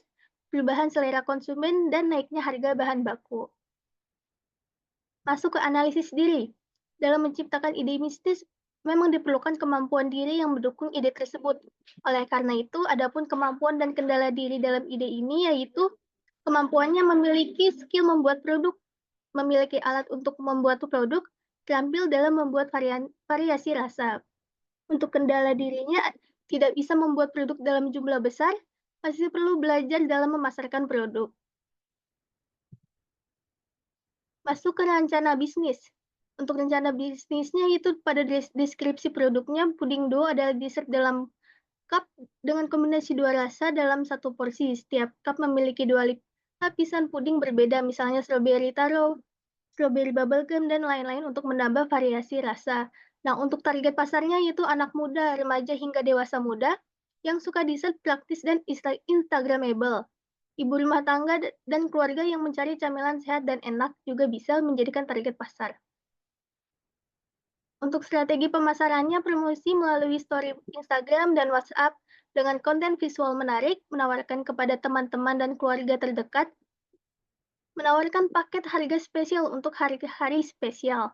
perubahan selera konsumen, dan naiknya harga bahan baku. Masuk ke analisis diri. Dalam menciptakan ide bisnis, memang diperlukan kemampuan diri yang mendukung ide tersebut. Oleh karena itu, adapun kemampuan dan kendala diri dalam ide ini yaitu kemampuannya memiliki skill membuat produk, memiliki alat untuk membuat produk, terampil dalam membuat variasi rasa. Untuk kendala dirinya, tidak bisa membuat produk dalam jumlah besar, masih perlu belajar dalam memasarkan produk. Masuk ke rencana bisnis. Untuk rencana bisnisnya itu pada deskripsi produknya, puding duo adalah dessert dalam cup dengan kombinasi dua rasa dalam satu porsi. Setiap cup memiliki dua lapisan puding berbeda, misalnya strawberry taro, strawberry bubblegum, dan lain-lain untuk menambah variasi rasa. Nah, untuk target pasarnya yaitu anak muda, remaja, hingga dewasa muda yang suka dessert praktis dan Instagramable. Ibu rumah tangga dan keluarga yang mencari camilan sehat dan enak juga bisa menjadikan target pasar. Untuk strategi pemasarannya, promosi melalui story Instagram dan WhatsApp dengan konten visual menarik, menawarkan kepada teman-teman dan keluarga terdekat, menawarkan paket harga spesial untuk hari-hari spesial.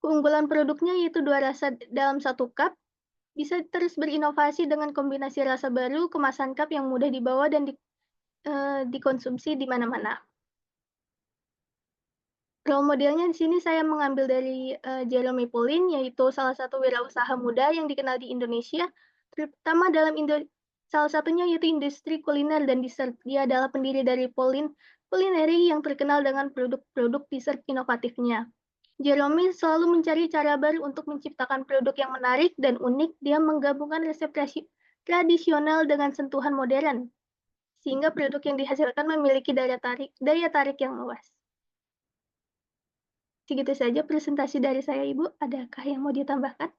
Keunggulan produknya yaitu dua rasa dalam satu cup, bisa terus berinovasi dengan kombinasi rasa baru, kemasan cup yang mudah dibawa dan dikonsumsi di mana-mana. Role modelnya di sini saya mengambil dari Jeremy Pauline, yaitu salah satu wirausaha muda yang dikenal di Indonesia, terutama dalam salah satunya yaitu industri kuliner dan dessert. Dia adalah pendiri dari Pauline Culinary yang terkenal dengan produk-produk dessert inovatifnya. Jeremy selalu mencari cara baru untuk menciptakan produk yang menarik dan unik. Dia menggabungkan resep tradisional dengan sentuhan modern. sehingga produk yang dihasilkan memiliki daya tarik yang luas. Segitu saja presentasi dari saya, Ibu. Adakah yang mau ditambahkan?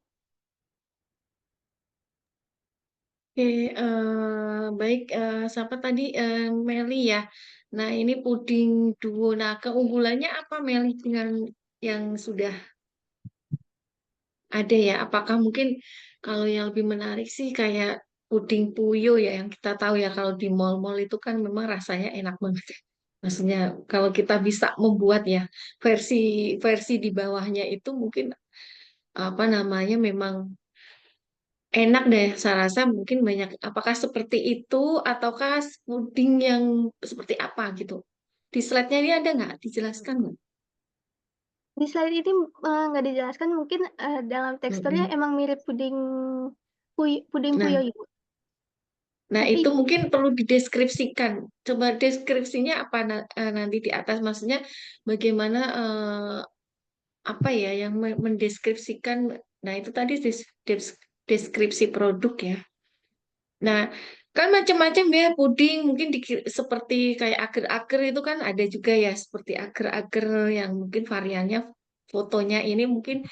Oke, baik, siapa tadi, Meli ya. Nah, ini puding duo. Nah, keunggulannya apa Meli dengan yang sudah ada ya? Apakah mungkin kalau yang lebih menarik sih kayak puding puyo ya, yang kita tahu ya kalau di mall-mall itu kan memang rasanya enak banget. Maksudnya kalau kita bisa membuat ya versi versi di bawahnya itu mungkin apa namanya memang enak deh, saya rasa mungkin banyak. Apakah seperti itu ataukah puding yang seperti apa gitu? Di slide-nya ini ada nggak? Dijelaskan nggak? Di slide ini nggak dijelaskan, mungkin dalam teksturnya Mm-mm. emang mirip puding puyo, Nah, Ibu. nah Tapi itu mungkin perlu dideskripsikan. Coba deskripsinya apa nanti di atas? Maksudnya bagaimana apa ya yang mendeskripsikan? Nah itu tadi deskripsi produk ya. Nah, kan macam-macam ya puding mungkin seperti kayak agar-agar itu kan ada juga ya seperti agar-agar yang mungkin variannya fotonya ini mungkin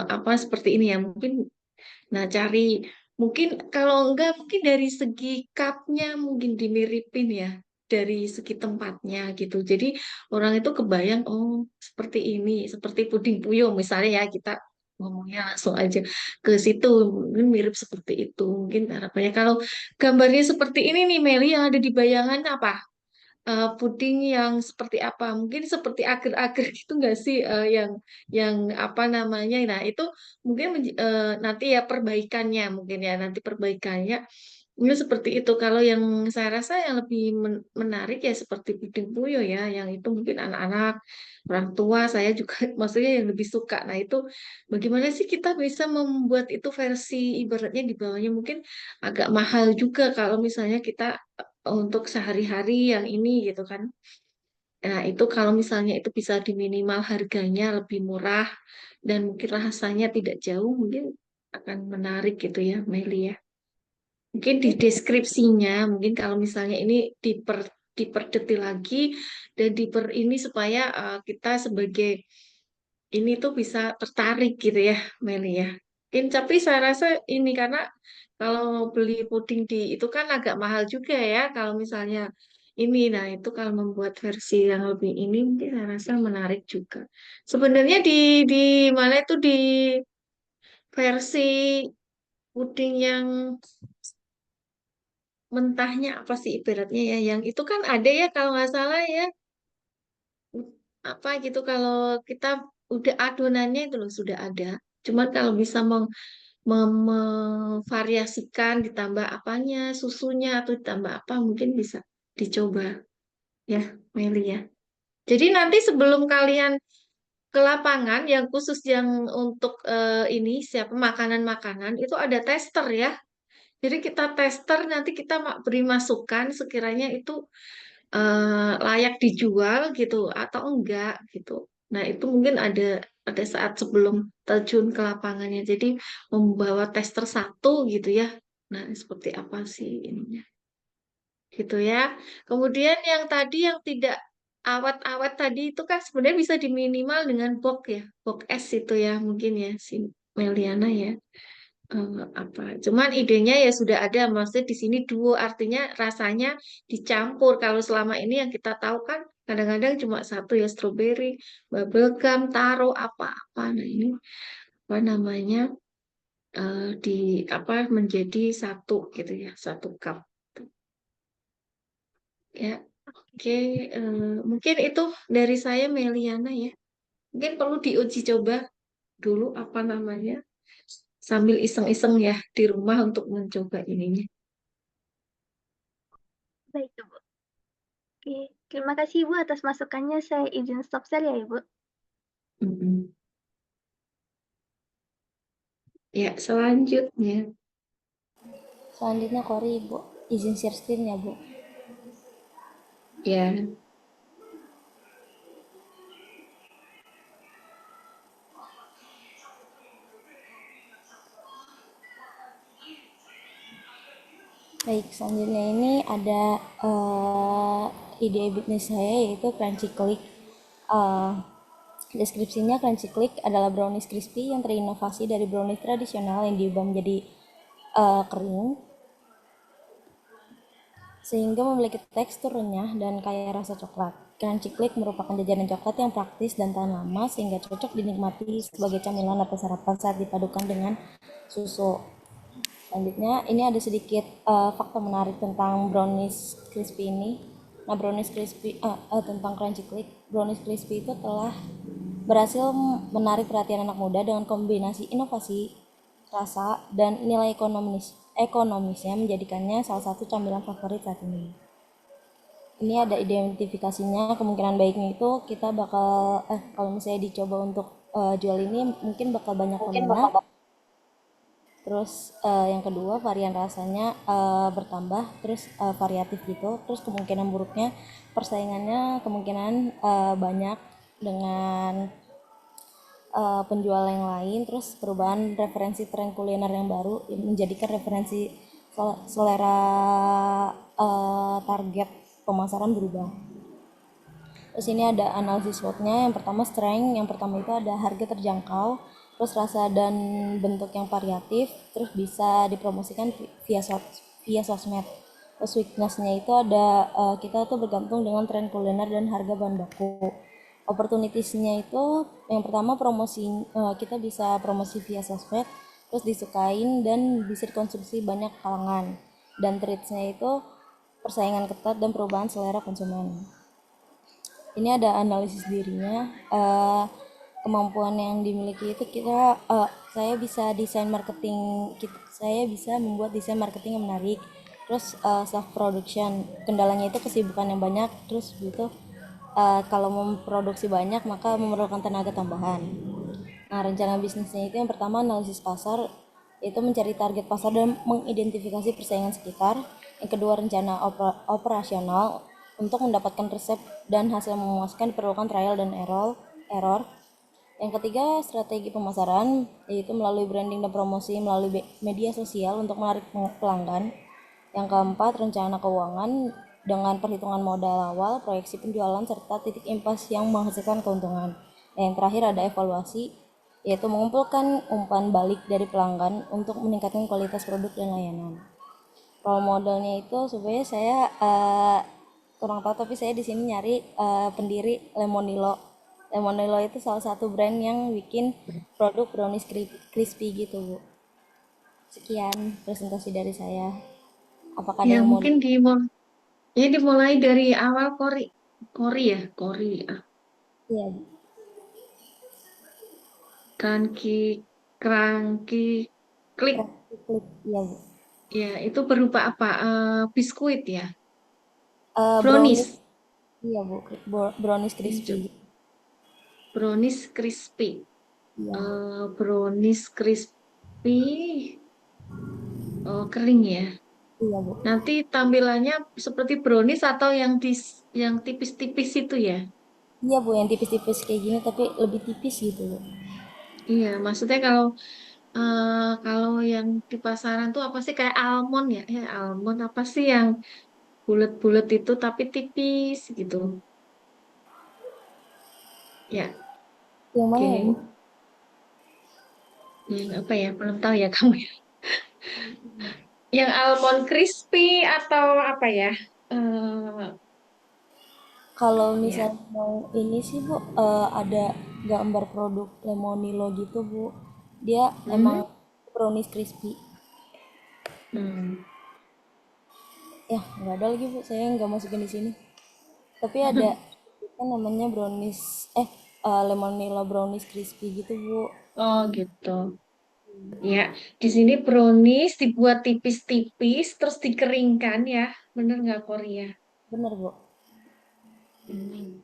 apa seperti ini ya mungkin. Nah, cari mungkin kalau enggak mungkin dari segi cupnya mungkin dimiripin ya dari segi tempatnya gitu. Jadi orang itu kebayang oh seperti ini, seperti puding puyuh misalnya ya kita ngomongnya langsung aja ke situ mungkin mirip seperti itu mungkin harapannya kalau gambarnya seperti ini nih Meli yang ada di bayangan apa puding yang seperti apa? Mungkin seperti agar-agar gitu nggak sih yang apa namanya? Nah itu mungkin nanti ya perbaikannya mungkin ya nanti perbaikannya ini seperti itu. Kalau yang saya rasa yang lebih menarik ya seperti puding puyuh ya, yang itu mungkin anak-anak orang tua saya juga maksudnya yang lebih suka. Nah itu bagaimana sih kita bisa membuat itu versi ibaratnya di bawahnya mungkin agak mahal juga kalau misalnya kita untuk sehari-hari yang ini gitu kan. Nah, itu kalau misalnya itu bisa diminimal harganya lebih murah dan mungkin rasanya tidak jauh, mungkin akan menarik gitu ya, Meli ya. Mungkin di deskripsinya, mungkin kalau misalnya ini diperdetil lagi dan ini supaya kita sebagai ini tuh bisa tertarik gitu ya, Meli ya. Mungkin tapi saya rasa ini karena kalau beli puding di itu kan agak mahal juga ya kalau misalnya ini. Nah, itu kalau membuat versi yang lebih ini mungkin saya rasa menarik juga. Sebenarnya di mana itu di versi puding yang mentahnya apa sih ibaratnya ya yang itu kan ada ya kalau nggak salah ya apa gitu kalau kita udah adonannya itu loh sudah ada. Cuman kalau bisa memvariasikan ditambah apanya, susunya atau ditambah apa mungkin bisa dicoba ya, Meli ya. Jadi nanti sebelum kalian ke lapangan yang khusus yang untuk ini siapa makanan-makanan itu ada tester ya. Jadi kita tester nanti kita beri masukan sekiranya itu layak dijual gitu atau enggak gitu. Nah, itu mungkin ada saat sebelum terjun ke lapangannya. Jadi membawa tester satu gitu ya. Nah, seperti apa sih ininya? Gitu ya. Kemudian yang tadi yang tidak awet-awet tadi itu kan sebenarnya bisa diminimal dengan box ya. Box es itu ya mungkin ya si Meliana ya apa. Cuman idenya ya sudah ada, maksudnya di sini duo artinya rasanya dicampur. Kalau selama ini yang kita tahu kan kadang-kadang cuma satu ya strawberry, bubblegum, taro apa-apa. Nah ini apa namanya di apa menjadi satu gitu ya, satu cup. Ya, oke. Mungkin itu dari saya Meliana ya. Mungkin perlu diuji coba dulu apa namanya sambil iseng-iseng ya di rumah untuk mencoba ininya. baik, Ibu. Oke, terima kasih Ibu atas masukannya. Saya izin stop share ya, Ibu. Mm-mm. Ya, selanjutnya. Selanjutnya Kori, Bu. Izin share screen ya, Bu. Ya, Baik, selanjutnya ini ada ide bisnis saya yaitu Crunchy Click. Eh, Deskripsinya, Crunchy Click adalah brownies crispy yang terinovasi dari brownies tradisional yang diubah menjadi kering sehingga memiliki tekstur renyah dan kaya rasa coklat. Crunchy Click merupakan jajanan coklat yang praktis dan tahan lama sehingga cocok dinikmati sebagai camilan atau sarapan saat dipadukan dengan susu. Selanjutnya, ini ada sedikit fakta menarik tentang brownies crispy ini. Nah, brownies crispy tentang Crunchy Click, brownies crispy itu telah berhasil menarik perhatian anak muda dengan kombinasi inovasi, rasa, dan nilai ekonomisnya menjadikannya salah satu camilan favorit saat ini. Ini ada identifikasinya, kemungkinan baiknya itu kita bakal kalau misalnya dicoba untuk jual ini mungkin bakal banyak peminat. Terus yang kedua, varian rasanya bertambah, terus variatif gitu. Terus kemungkinan buruknya persaingannya kemungkinan banyak dengan penjual yang lain. Terus perubahan referensi tren kuliner yang baru menjadikan referensi selera target pemasaran berubah. Terus ini ada analisis SWOT-nya. Yang pertama strength, yang pertama itu ada harga terjangkau, terus rasa dan bentuk yang variatif, terus bisa dipromosikan via sosmed. Terus weakness-nya itu ada kita tuh bergantung dengan tren kuliner dan harga bahan baku. Opportunities-nya itu yang pertama kita bisa promosi via sosmed, terus disukain dan bisa dikonsumsi banyak kalangan. Dan threats-nya itu persaingan ketat dan perubahan selera konsumen. Ini ada analisis dirinya, kemampuan yang dimiliki itu saya bisa desain marketing, saya bisa membuat desain marketing yang menarik. Terus self production, kendalanya itu kesibukan yang banyak, terus gitu kalau memproduksi banyak maka memerlukan tenaga tambahan. Nah, rencana bisnisnya itu yang pertama analisis pasar, yaitu mencari target pasar dan mengidentifikasi persaingan sekitar. Yang kedua, rencana operasional untuk mendapatkan resep dan hasil memuaskan diperlukan trial dan error. Yang ketiga, strategi pemasaran, yaitu melalui branding dan promosi melalui media sosial untuk menarik pelanggan. Yang keempat, rencana keuangan dengan perhitungan modal awal, proyeksi penjualan, serta titik impas yang menghasilkan keuntungan. Yang terakhir ada evaluasi, yaitu mengumpulkan umpan balik dari pelanggan untuk meningkatkan kualitas produk dan layanan. Role modelnya itu sebenarnya saya kurang tahu, tapi saya di sini nyari pendiri Lemonilo. Lemonilo itu salah satu brand yang bikin produk brownies crispy gitu, Bu. Sekian presentasi dari saya. Apakah ada Ya, yang mau mungkin dimulai dari awal Kori ya, Kori. Iya, Bu. Crunchy, crunchy, klik. Klik, iya, Bu. Ya, itu berupa apa? Biskuit ya, Brownies, brownies. iya, Bu. Brownies crispy. Hijau. Brownies crispy. Iya, Bu. Brownies crispy. Oh, kering ya. Iya, Bu. Nanti tampilannya seperti brownies atau yang tipis-tipis itu ya? Iya, Bu, yang tipis-tipis kayak gini tapi lebih tipis gitu, Bu. Iya, maksudnya kalau yang di pasaran tuh apa sih kayak almond ya? Almond apa sih yang bulat-bulat itu tapi tipis gitu? Ya, Yang mana ya, Bu? oke. Apa ya? Belum tahu ya kamu ya. Yang almond crispy atau apa ya? Eh, Kalau ya. misalnya mau ini sih, Bu, ada gambar produk Lemonilo gitu, Bu. Dia emang Hmm? brownies crispy. Hmm. Ya, nggak ada lagi, Bu. Saya nggak masukin di sini. Tapi ada kan namanya Lemonilo brownies crispy gitu, Bu. Oh gitu. Ya, di sini brownies dibuat tipis-tipis, terus dikeringkan ya. Bener nggak Korea? Bener, Bu. Hmm.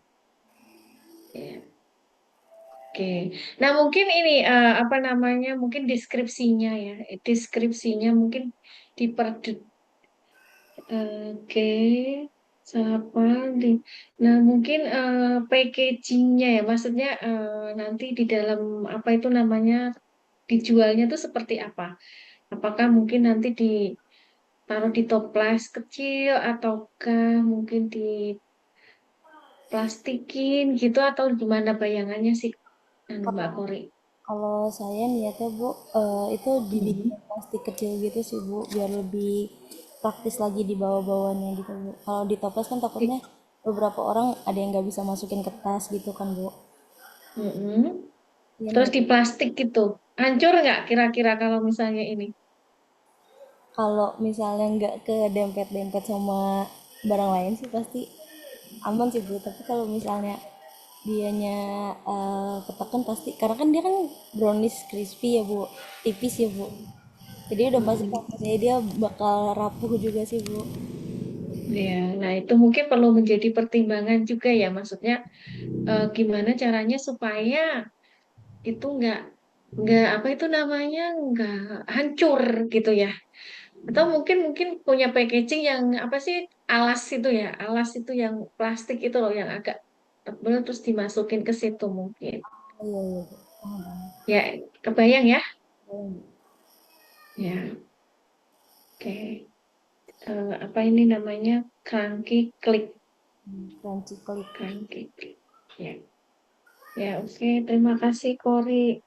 Ya, oke. Nah mungkin ini apa namanya? Mungkin deskripsinya ya. Deskripsinya mungkin diperdet. Oke. Siapa di? Nah mungkin packagingnya ya. Maksudnya nanti di dalam apa itu namanya dijualnya tuh seperti apa? Apakah mungkin nanti taruh di toples kecil ataukah mungkin diplastikin gitu atau gimana bayangannya sih Mbak Kori? Kalau saya niatnya Bu, itu dibikin plastik kecil gitu sih Bu, biar lebih praktis lagi di bawah-bawahnya gitu Bu. Kalau di toples kan takutnya beberapa orang ada yang nggak bisa masukin ke tas gitu kan Bu. Mm-mm. Iya Terus niat. di plastik gitu. Hancur nggak kira-kira kalau misalnya ini? Kalau misalnya nggak ke dempet-dempet sama barang lain sih pasti aman sih Bu. Tapi kalau misalnya dianya ketekan pasti, karena kan dia kan brownies crispy ya Bu, tipis ya Bu. Jadi udah pasti Mm-mm. kalau misalnya dia bakal rapuh juga sih Bu. Ya, nah itu mungkin perlu menjadi pertimbangan juga ya. Maksudnya gimana caranya supaya itu nggak apa itu namanya nggak hancur gitu ya. Atau mungkin mungkin punya packaging yang apa sih alas itu yang plastik itu loh yang agak tebal terus dimasukin ke situ mungkin. Oh, iya iya Bu. Paham, paham. Ya, kebayang ya? Paham, Bu. Ya, oke. Apa ini namanya? Crunchy Click. Crunchy Click. Crunchy Click. Ya, ya oke. Terima kasih Kori.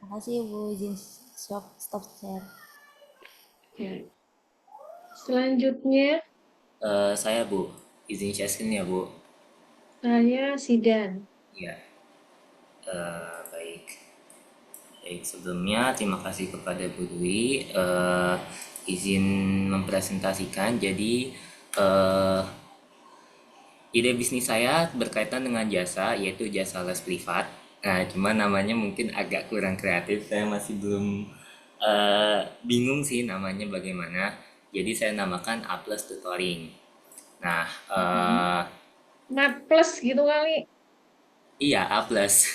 Makasih ya Bu, izin stop share. Ya. Selanjutnya Saya Bu, izin share screen ya Bu. saya Sidan. Ya, baik. Baik, sebelumnya terima kasih kepada Bu Dwi. Izin mempresentasikan. Jadi ide bisnis saya berkaitan dengan jasa, yaitu jasa les privat. Nah, cuma namanya mungkin agak kurang kreatif. Saya masih belum bingung sih namanya bagaimana. Jadi saya namakan A Plus Tutoring. Nah, Mat plus gitu kali. iya A Plus.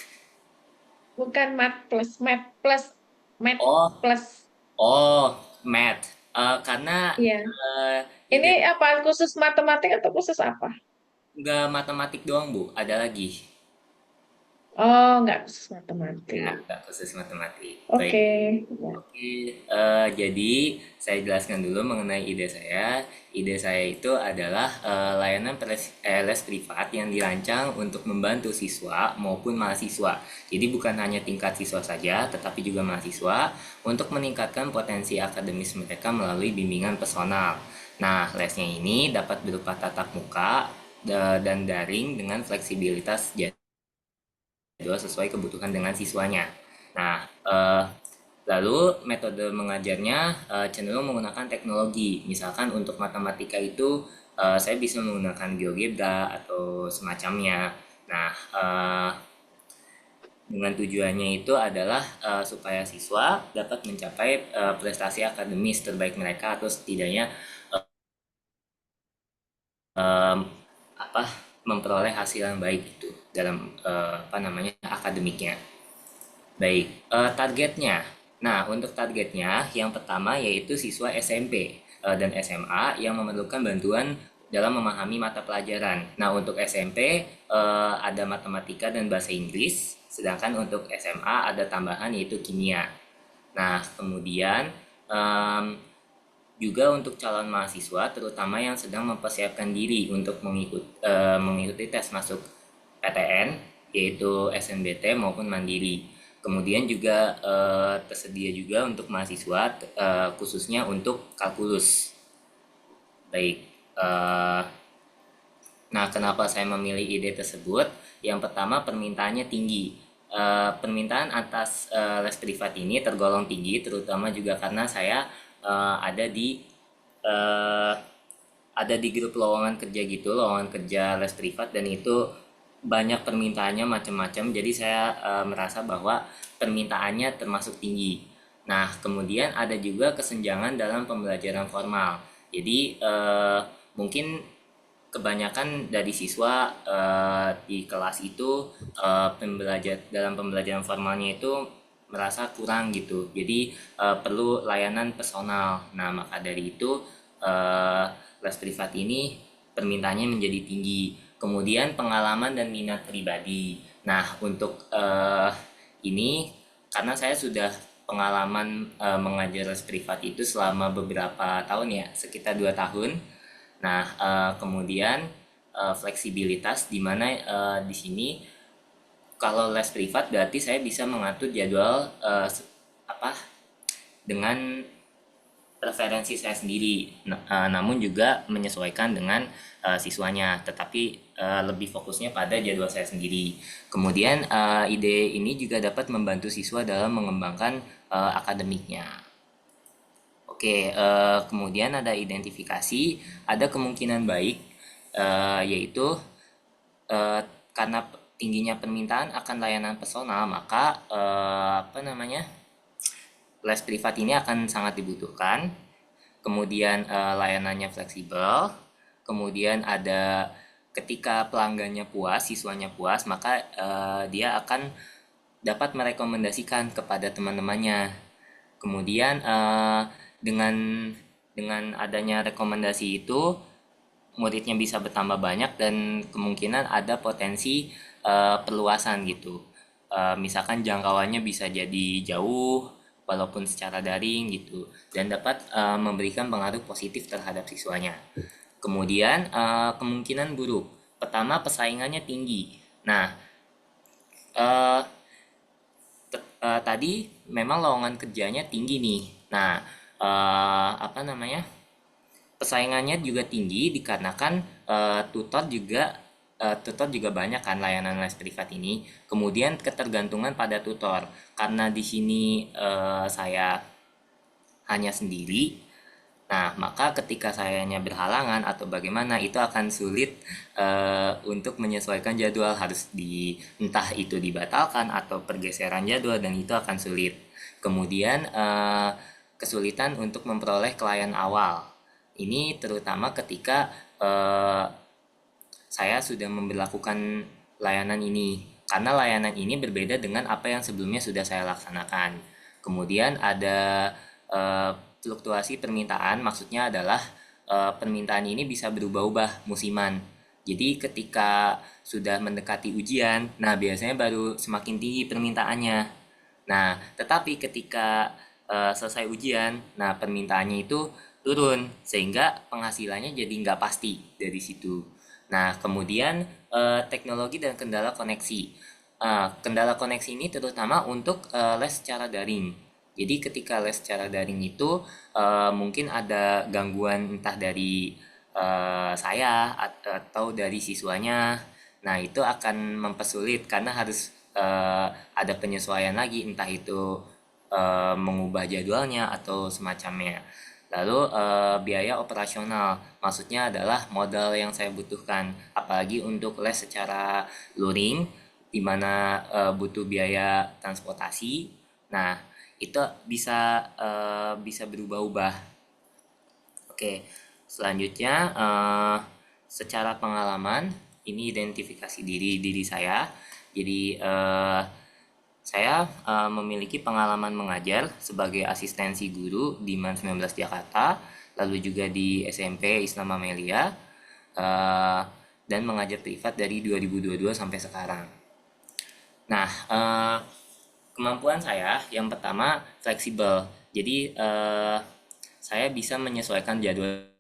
Bukan mat plus, mat plus, mat Oh, plus. oh, math. Karena Iya. Ini ide apa khusus matematik atau khusus apa? nggak matematik doang Bu, ada lagi. Oh, nggak khusus Ya, matematik. nggak khusus matematik. Baik. Oke. Ya. Oke, jadi saya jelaskan dulu mengenai ide saya. Ide saya itu adalah layanan les privat yang dirancang untuk membantu siswa maupun mahasiswa. Jadi bukan hanya tingkat siswa saja, tetapi juga mahasiswa untuk meningkatkan potensi akademis mereka melalui bimbingan personal. Nah, lesnya ini dapat berupa tatap muka dan daring dengan fleksibilitas jadwal sesuai kebutuhan dengan siswanya. Nah, lalu metode mengajarnya cenderung menggunakan teknologi. Misalkan untuk matematika itu saya bisa menggunakan GeoGebra atau semacamnya. Nah, dengan tujuannya itu adalah supaya siswa dapat mencapai prestasi akademis terbaik mereka atau setidaknya um, apa memperoleh hasil yang baik itu dalam apa namanya akademiknya. Baik, targetnya. Nah, untuk targetnya yang pertama yaitu siswa SMP dan SMA yang memerlukan bantuan dalam memahami mata pelajaran. Nah, untuk SMP ada matematika dan bahasa Inggris, sedangkan untuk SMA ada tambahan yaitu kimia. Nah, kemudian em, juga untuk calon mahasiswa terutama yang sedang mempersiapkan diri untuk mengikuti tes masuk PTN yaitu SNBT maupun mandiri. Kemudian juga tersedia juga untuk mahasiswa khususnya untuk kalkulus. Baik, nah kenapa saya memilih ide tersebut? Yang pertama permintaannya tinggi. Permintaan atas les privat ini tergolong tinggi terutama juga karena saya uh, ada di uh, ada di grup lowongan kerja gitu, lowongan kerja les privat dan itu banyak permintaannya macam-macam. Jadi saya merasa bahwa permintaannya termasuk tinggi. Nah, kemudian ada juga kesenjangan dalam pembelajaran formal. Jadi mungkin kebanyakan dari siswa di kelas itu dalam pembelajaran formalnya itu merasa kurang gitu. Jadi perlu layanan personal. Nah, maka dari itu les privat ini permintaannya menjadi tinggi. Kemudian pengalaman dan minat pribadi. Nah, untuk ini karena saya sudah pengalaman mengajar les privat itu selama beberapa tahun ya, sekitar 2 tahun. Nah, kemudian fleksibilitas di mana di sini kalau les privat berarti saya bisa mengatur jadwal dengan preferensi saya sendiri, namun juga menyesuaikan dengan siswanya, tetapi lebih fokusnya pada jadwal saya sendiri. Kemudian ide ini juga dapat membantu siswa dalam mengembangkan akademiknya. Oke, kemudian ada identifikasi, ada kemungkinan baik, yaitu karena tingginya permintaan akan layanan personal, maka les privat ini akan sangat dibutuhkan. Kemudian layanannya fleksibel. Kemudian ada ketika pelanggannya puas, siswanya puas, maka dia akan dapat merekomendasikan kepada teman-temannya. Kemudian dengan adanya rekomendasi itu, muridnya bisa bertambah banyak dan kemungkinan ada potensi perluasan gitu. Misalkan jangkauannya bisa jadi jauh walaupun secara daring gitu, dan dapat memberikan pengaruh positif terhadap siswanya. Kemudian kemungkinan buruk, pertama persaingannya tinggi. Nah, tadi memang lowongan kerjanya tinggi nih. Nah, persaingannya juga tinggi dikarenakan tutor juga banyak kan layanan les privat ini. Kemudian ketergantungan pada tutor, karena di sini saya hanya sendiri. Nah, maka ketika sayanya berhalangan atau bagaimana, itu akan sulit untuk menyesuaikan jadwal, harus entah itu dibatalkan atau pergeseran jadwal, dan itu akan sulit. Kemudian kesulitan untuk memperoleh klien awal. Ini terutama ketika saya sudah memberlakukan layanan ini, karena layanan ini berbeda dengan apa yang sebelumnya sudah saya laksanakan. Kemudian ada fluktuasi permintaan, maksudnya adalah permintaan ini bisa berubah-ubah musiman. Jadi ketika sudah mendekati ujian, nah biasanya baru semakin tinggi permintaannya. Nah, tetapi ketika selesai ujian, nah permintaannya itu turun, sehingga penghasilannya jadi nggak pasti dari situ. Nah, kemudian teknologi dan kendala koneksi. Kendala koneksi ini terutama untuk les secara daring. Jadi ketika les secara daring itu mungkin ada gangguan entah dari saya atau dari siswanya. Nah, itu akan mempersulit karena harus ada penyesuaian lagi, entah itu mengubah jadwalnya atau semacamnya. Lalu biaya operasional, maksudnya adalah modal yang saya butuhkan, apalagi untuk les secara luring, di mana butuh biaya transportasi. Nah, itu bisa berubah-ubah. Oke, selanjutnya secara pengalaman, ini identifikasi diri saya. Jadi saya memiliki pengalaman mengajar sebagai asistensi guru di MAN 19 Jakarta, lalu juga di SMP Islam Amelia, dan mengajar privat dari 2022 sampai sekarang. Nah, kemampuan saya yang pertama fleksibel. Jadi saya bisa menyesuaikan jadwal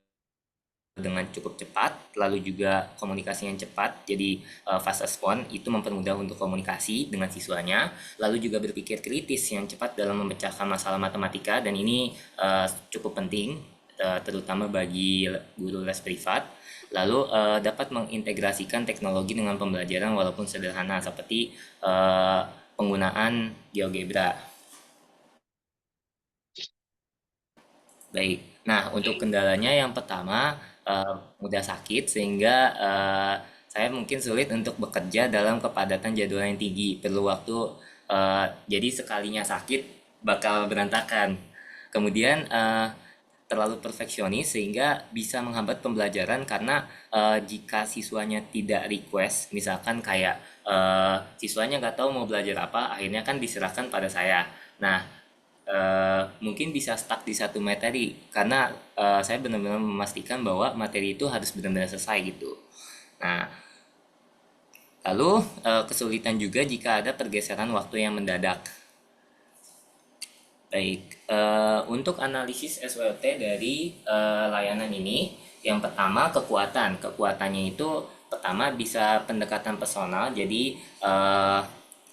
dengan cukup cepat, lalu juga komunikasi yang cepat, jadi fast response itu mempermudah untuk komunikasi dengan siswanya, lalu juga berpikir kritis yang cepat dalam memecahkan masalah matematika, dan ini cukup penting terutama bagi guru les privat. Lalu dapat mengintegrasikan teknologi dengan pembelajaran walaupun sederhana, seperti penggunaan GeoGebra. Baik, nah untuk kendalanya yang pertama mudah sakit, sehingga saya mungkin sulit untuk bekerja dalam kepadatan jadwal yang tinggi, perlu waktu, jadi sekalinya sakit bakal berantakan. Kemudian terlalu perfeksionis sehingga bisa menghambat pembelajaran, karena jika siswanya tidak request, misalkan kayak siswanya nggak tahu mau belajar apa, akhirnya kan diserahkan pada saya. Nah, mungkin bisa stuck di satu materi, karena saya benar-benar memastikan bahwa materi itu harus benar-benar selesai gitu. Nah, lalu kesulitan juga jika ada pergeseran waktu yang mendadak. Baik, untuk analisis SWOT dari layanan ini, yang pertama kekuatan. Kekuatannya itu pertama bisa pendekatan personal. Jadi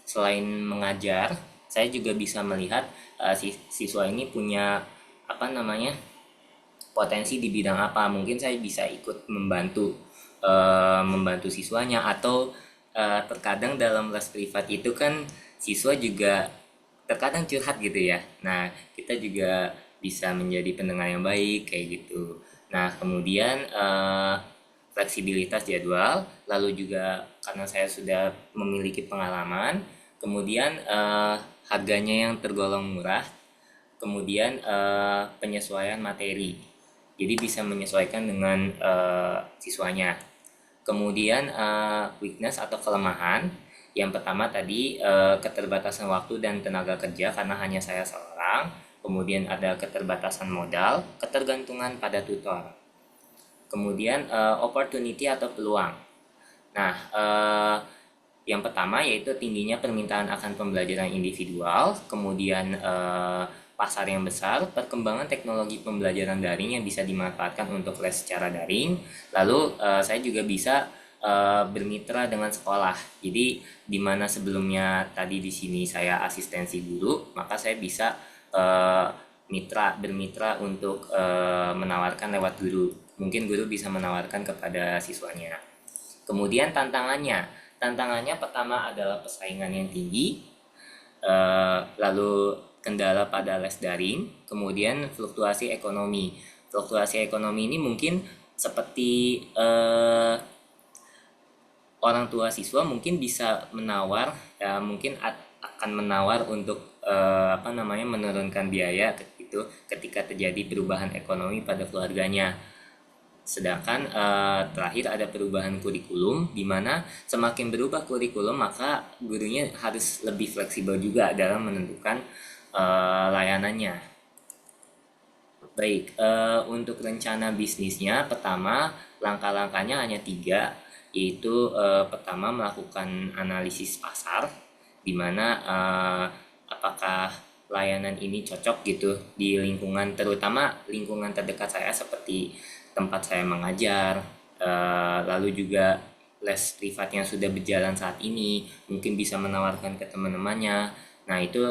selain mengajar, saya juga bisa melihat siswa ini punya apa namanya potensi di bidang apa. Mungkin saya bisa ikut membantu siswanya, atau terkadang dalam les privat itu kan siswa juga terkadang curhat gitu ya. Nah, kita juga bisa menjadi pendengar yang baik kayak gitu. Nah, kemudian fleksibilitas jadwal, lalu juga karena saya sudah memiliki pengalaman, kemudian harganya yang tergolong murah, kemudian penyesuaian materi. Jadi bisa menyesuaikan dengan siswanya. Kemudian weakness atau kelemahan, yang pertama tadi keterbatasan waktu dan tenaga kerja karena hanya saya seorang. Kemudian ada keterbatasan modal, ketergantungan pada tutor. Kemudian opportunity atau peluang. Nah, yang pertama yaitu tingginya permintaan akan pembelajaran individual, kemudian pasar yang besar, perkembangan teknologi pembelajaran daring yang bisa dimanfaatkan untuk les secara daring. Lalu saya juga bisa bermitra dengan sekolah. Jadi di mana sebelumnya tadi di sini saya asistensi guru, maka saya bisa bermitra untuk menawarkan lewat guru. Mungkin guru bisa menawarkan kepada siswanya. Kemudian tantangannya pertama adalah persaingan yang tinggi, lalu kendala pada les daring, kemudian fluktuasi ekonomi. Fluktuasi ekonomi ini mungkin seperti orang tua siswa mungkin bisa menawar, ya mungkin akan menawar untuk menurunkan biaya gitu ketika terjadi perubahan ekonomi pada keluarganya. Sedangkan terakhir ada perubahan kurikulum, di mana semakin berubah kurikulum maka gurunya harus lebih fleksibel juga dalam menentukan layanannya. Baik, untuk rencana bisnisnya, pertama langkah-langkahnya hanya 3, yaitu pertama melakukan analisis pasar, di mana apakah layanan ini cocok gitu di lingkungan, terutama lingkungan terdekat saya seperti tempat saya mengajar, lalu juga les privat yang sudah berjalan saat ini, mungkin bisa menawarkan ke teman-temannya. Nah, itu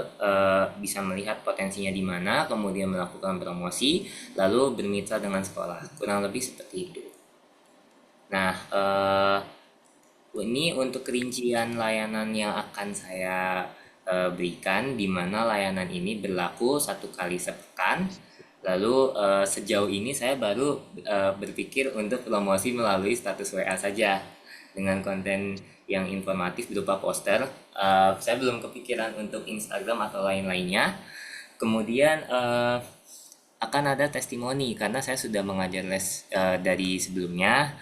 bisa melihat potensinya di mana, kemudian melakukan promosi, lalu bermitra dengan sekolah. Kurang lebih seperti itu. Nah, ini untuk rincian layanan yang akan saya berikan, di mana layanan ini berlaku 1 kali sepekan. Lalu sejauh ini saya baru berpikir untuk promosi melalui status WA saja dengan konten yang informatif berupa poster. Saya belum kepikiran untuk Instagram atau lain-lainnya. Kemudian akan ada testimoni karena saya sudah mengajar les dari sebelumnya.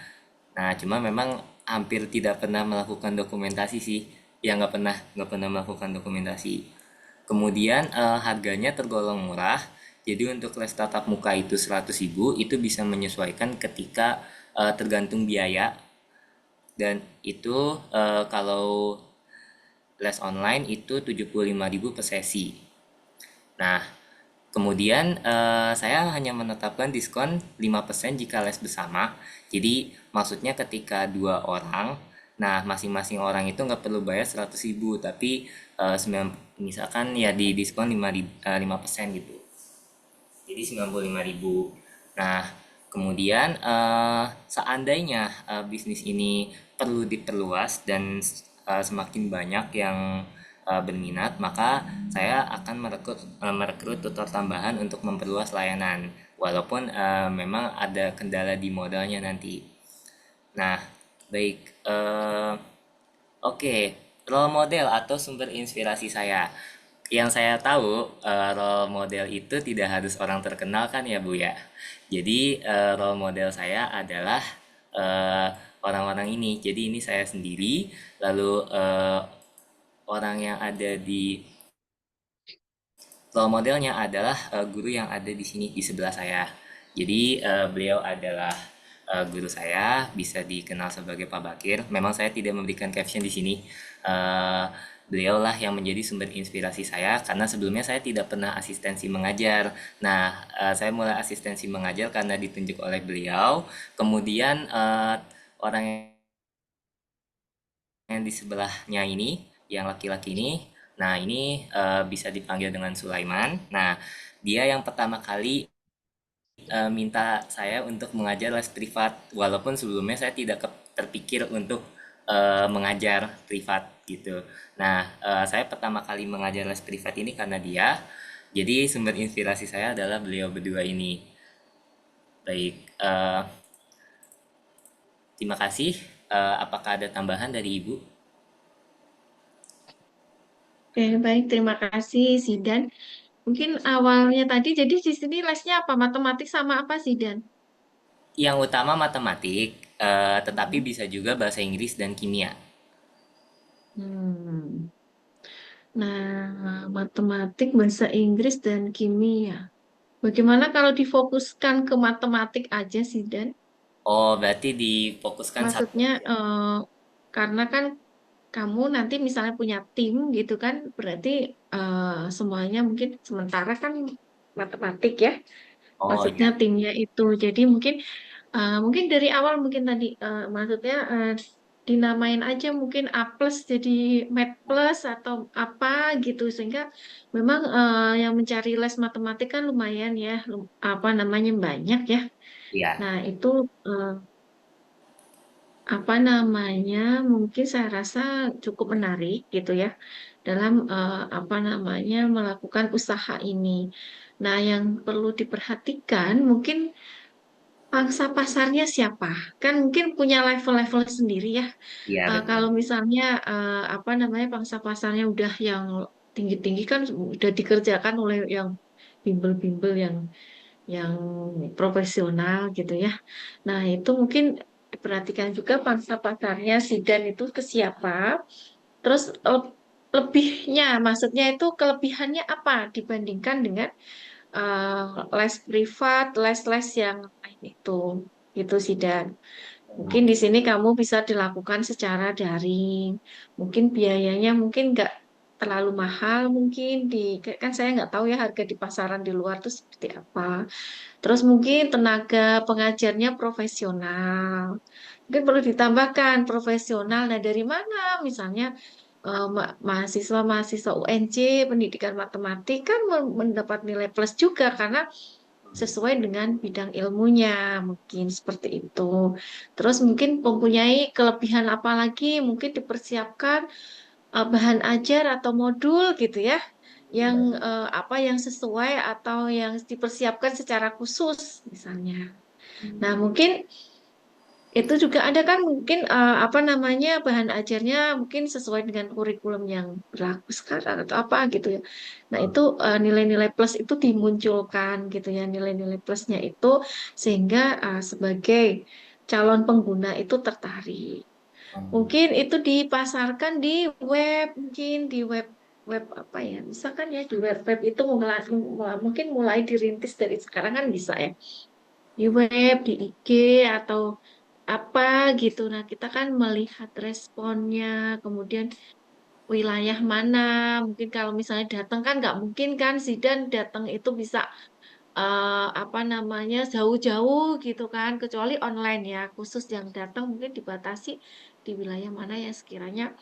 Nah, cuma memang hampir tidak pernah melakukan dokumentasi sih. Ya nggak pernah melakukan dokumentasi. Kemudian harganya tergolong murah. Jadi untuk les tatap muka itu 100.000, itu bisa menyesuaikan ketika tergantung biaya. Dan itu kalau les online itu 75.000 per sesi. Nah, kemudian saya hanya menetapkan diskon 5% jika les bersama. Jadi maksudnya ketika 2 orang, nah masing-masing orang itu nggak perlu bayar 100.000, tapi misalkan ya di diskon 5% gitu. Jadi 95.000. Nah, kemudian seandainya bisnis ini perlu diperluas dan semakin banyak yang berminat, maka saya akan merekrut tutor tambahan untuk memperluas layanan, walaupun memang ada kendala di modalnya nanti. Nah, baik, oke, role model atau sumber inspirasi saya. Yang saya tahu, role model itu tidak harus orang terkenal kan ya Bu ya. Jadi role model saya adalah orang-orang ini. Jadi ini saya sendiri, lalu orang yang ada di role modelnya adalah guru yang ada di sini di sebelah saya. Jadi beliau adalah guru saya, bisa dikenal sebagai Pak Bakir. Memang saya tidak memberikan caption di sini. beliaulah yang menjadi sumber inspirasi saya karena sebelumnya saya tidak pernah asistensi mengajar. Nah, saya mulai asistensi mengajar karena ditunjuk oleh beliau. Kemudian orang yang di sebelahnya ini, yang laki-laki ini, nah ini bisa dipanggil dengan Sulaiman. Nah, dia yang pertama kali minta saya untuk mengajar les privat, walaupun sebelumnya saya tidak terpikir untuk mengajar privat gitu. Nah, saya pertama kali mengajar les privat ini karena dia. Jadi sumber inspirasi saya adalah beliau berdua ini. Baik, terima kasih. Apakah ada tambahan dari Ibu? Oke, baik. Terima kasih, Zidan. Mungkin awalnya tadi, jadi di sini lesnya apa? Matematik sama apa, Zidan? Yang utama matematik, tetapi Hmm. bisa juga bahasa Inggris dan kimia. Hmm. Nah, matematik, bahasa Inggris, dan kimia. Bagaimana kalau difokuskan ke matematik aja, Zidan? Oh, berarti difokuskan satu Maksudnya, aja. karena kan kamu nanti misalnya punya tim gitu kan, berarti semuanya mungkin sementara kan matematik ya. Oh Maksudnya ya, timnya itu. Jadi mungkin dari awal mungkin tadi maksudnya dinamain aja mungkin A plus jadi Mat plus atau apa gitu sehingga memang yang mencari les matematik kan lumayan ya, apa namanya banyak ya. iya, Nah, itu eh, apa namanya mungkin saya rasa cukup menarik gitu ya dalam apa namanya melakukan usaha ini. Nah, yang perlu diperhatikan mungkin pangsa pasarnya siapa? Kan mungkin punya level-level sendiri ya. iya betul. Kalau misalnya apa namanya pangsa pasarnya udah yang tinggi-tinggi kan udah dikerjakan oleh yang bimbel-bimbel yang profesional gitu ya. Nah, itu mungkin diperhatikan juga pangsa pasarnya Sidan itu ke siapa. Terus lebihnya, maksudnya itu kelebihannya apa dibandingkan dengan les privat, les-les yang lain itu. Gitu Sidan. Mungkin di sini kamu bisa dilakukan secara daring. Mungkin biayanya mungkin nggak terlalu mahal mungkin kan saya nggak tahu ya harga di pasaran di luar itu seperti apa. Terus mungkin tenaga pengajarnya profesional. Mungkin perlu ditambahkan profesional. Nah, dari mana? Misalnya mahasiswa-mahasiswa UNJ pendidikan matematik kan mendapat nilai plus juga karena sesuai dengan bidang ilmunya, mungkin seperti itu. Terus mungkin mempunyai kelebihan apa lagi? Mungkin dipersiapkan bahan ajar atau modul gitu ya, yang apa yang sesuai atau yang dipersiapkan secara khusus misalnya. Nah, mungkin itu juga ada kan mungkin apa namanya bahan ajarnya mungkin sesuai dengan kurikulum yang berlaku sekarang atau apa gitu ya. Nah, itu nilai-nilai plus itu dimunculkan gitu ya, nilai-nilai plusnya itu sehingga sebagai calon pengguna itu tertarik. Mungkin itu dipasarkan di web, mungkin di web web apa ya? Misalkan ya di web itu mungkin mulai dirintis dari sekarang kan bisa ya di web, di IG atau apa gitu. Nah, kita kan melihat responnya, kemudian wilayah mana. Mungkin kalau misalnya datang kan nggak mungkin kan Zidan datang itu bisa apa namanya jauh-jauh gitu kan, kecuali online ya. Khusus yang datang mungkin dibatasi di wilayah mana yang sekiranya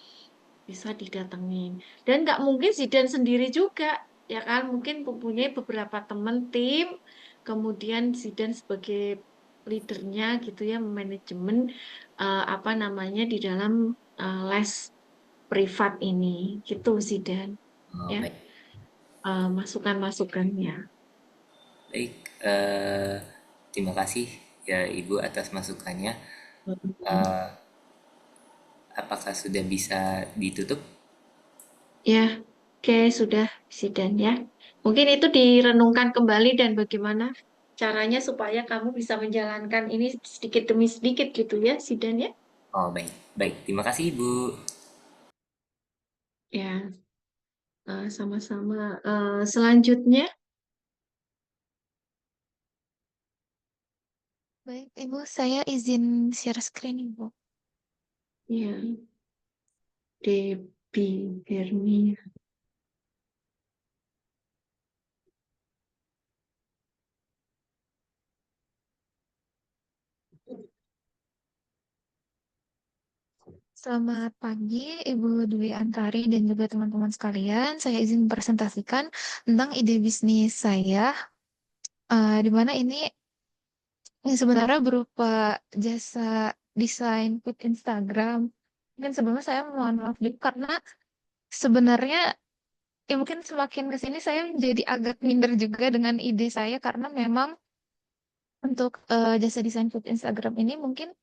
bisa didatengin. Dan nggak mungkin Zidan sendiri juga, ya kan? Mungkin mempunyai beberapa teman tim, kemudian Zidan sebagai leadernya gitu ya, manajemen apa namanya di dalam les privat ini, gitu Zidan. Oh, Ya, baik. masukan-masukannya. Baik, terima kasih ya Ibu atas masukannya. Mm. Eh, apakah sudah bisa ditutup? Ya, oke sudah Zidan ya. Mungkin itu direnungkan kembali dan bagaimana caranya supaya kamu bisa menjalankan ini sedikit demi sedikit gitu ya, Zidan ya. Oh, baik. Baik, terima kasih Ibu. Ya, sama-sama. Selanjutnya, Baik, Ibu, saya izin share screen, Ibu. ya, DB bibirnya. Selamat pagi, Ibu Dwi Antari dan juga teman-teman sekalian. Saya izin mempresentasikan tentang ide bisnis saya, di mana ini sebenarnya berupa jasa desain feed Instagram. Mungkin sebelumnya saya mohon maaf juga karena sebenarnya ya mungkin semakin ke sini saya jadi agak minder juga dengan ide saya karena memang untuk jasa desain feed Instagram ini mungkin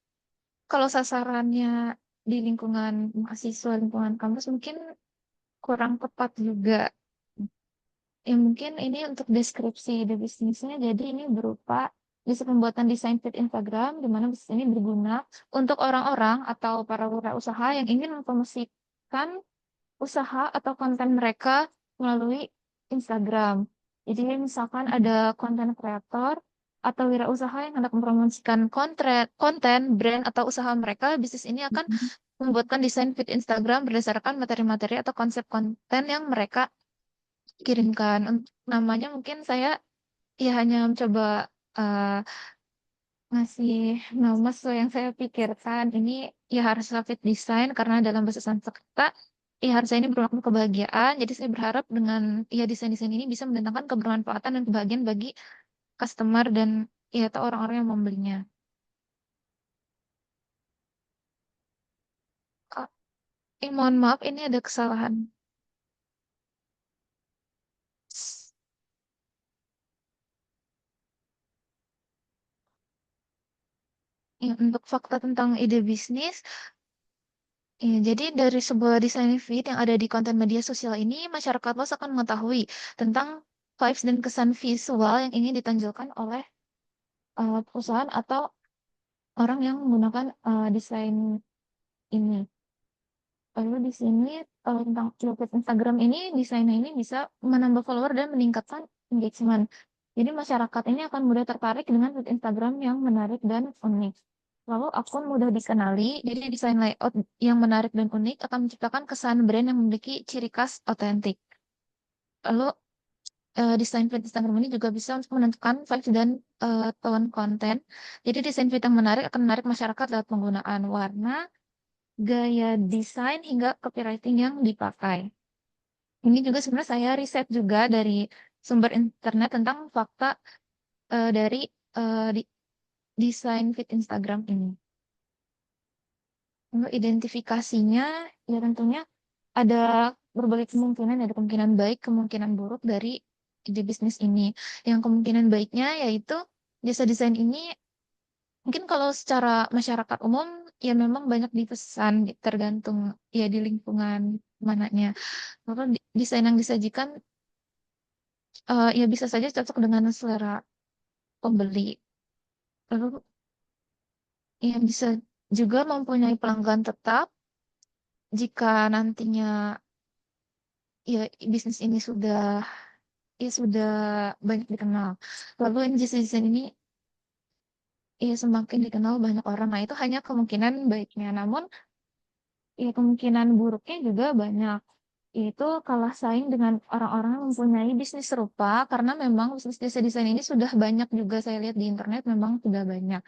kalau sasarannya di lingkungan mahasiswa, lingkungan kampus mungkin kurang tepat juga. Ya mungkin ini untuk deskripsi ide bisnisnya, jadi ini berupa jasa pembuatan desain feed Instagram, di mana bisnis ini berguna untuk orang-orang atau para wirausaha yang ingin mempromosikan usaha atau konten mereka melalui Instagram. Jadi misalkan ada konten kreator atau wirausaha yang hendak mempromosikan konten brand atau usaha mereka, bisnis ini akan membuatkan desain feed Instagram berdasarkan materi-materi atau konsep konten yang mereka kirimkan. Namanya mungkin saya ya hanya mencoba eh, ngasih nama sesuai yang saya pikirkan. Ini ya harus fit design karena dalam bahasa Sanskerta ya harusnya ini bermakna kebahagiaan. Jadi saya berharap dengan ya desain-desain ini bisa mendatangkan kebermanfaatan dan kebahagiaan bagi customer dan ya atau orang-orang yang membelinya. Kak, mohon maaf ini ada kesalahan. Ya, untuk fakta tentang ide bisnis, ya, jadi dari sebuah desain feed yang ada di konten media sosial ini, masyarakat luas akan mengetahui tentang vibes dan kesan visual yang ingin ditonjolkan oleh perusahaan atau orang yang menggunakan desain ini. Lalu di sini tentang feed Instagram ini, desainnya ini bisa menambah follower dan meningkatkan engagement. Jadi masyarakat ini akan mudah tertarik dengan feed Instagram yang menarik dan unik. Lalu akun mudah dikenali, jadi desain layout yang menarik dan unik akan menciptakan kesan brand yang memiliki ciri khas otentik. Lalu desain feed Instagram ini juga bisa untuk menentukan vibes dan tone konten. Jadi desain feed yang menarik akan menarik masyarakat lewat penggunaan warna, gaya desain hingga copywriting yang dipakai. Ini juga sebenarnya saya riset juga dari sumber internet tentang fakta dari desain feed Instagram ini. Lalu identifikasinya ya tentunya ada berbagai kemungkinan, ada kemungkinan baik, kemungkinan buruk dari ide bisnis ini. Yang kemungkinan baiknya yaitu jasa desain ini mungkin kalau secara masyarakat umum ya memang banyak dipesan tergantung ya di lingkungan mananya. Lalu desain yang disajikan ya bisa saja cocok dengan selera pembeli. Lalu ya bisa juga mempunyai pelanggan tetap jika nantinya ya bisnis ini sudah banyak dikenal. Lalu desain ini ya semakin dikenal banyak orang. Nah, itu hanya kemungkinan baiknya. Namun ya kemungkinan buruknya juga banyak. Yaitu kalah saing dengan orang-orang yang mempunyai bisnis serupa karena memang bisnis jasa desain ini sudah banyak juga saya lihat di internet memang sudah banyak.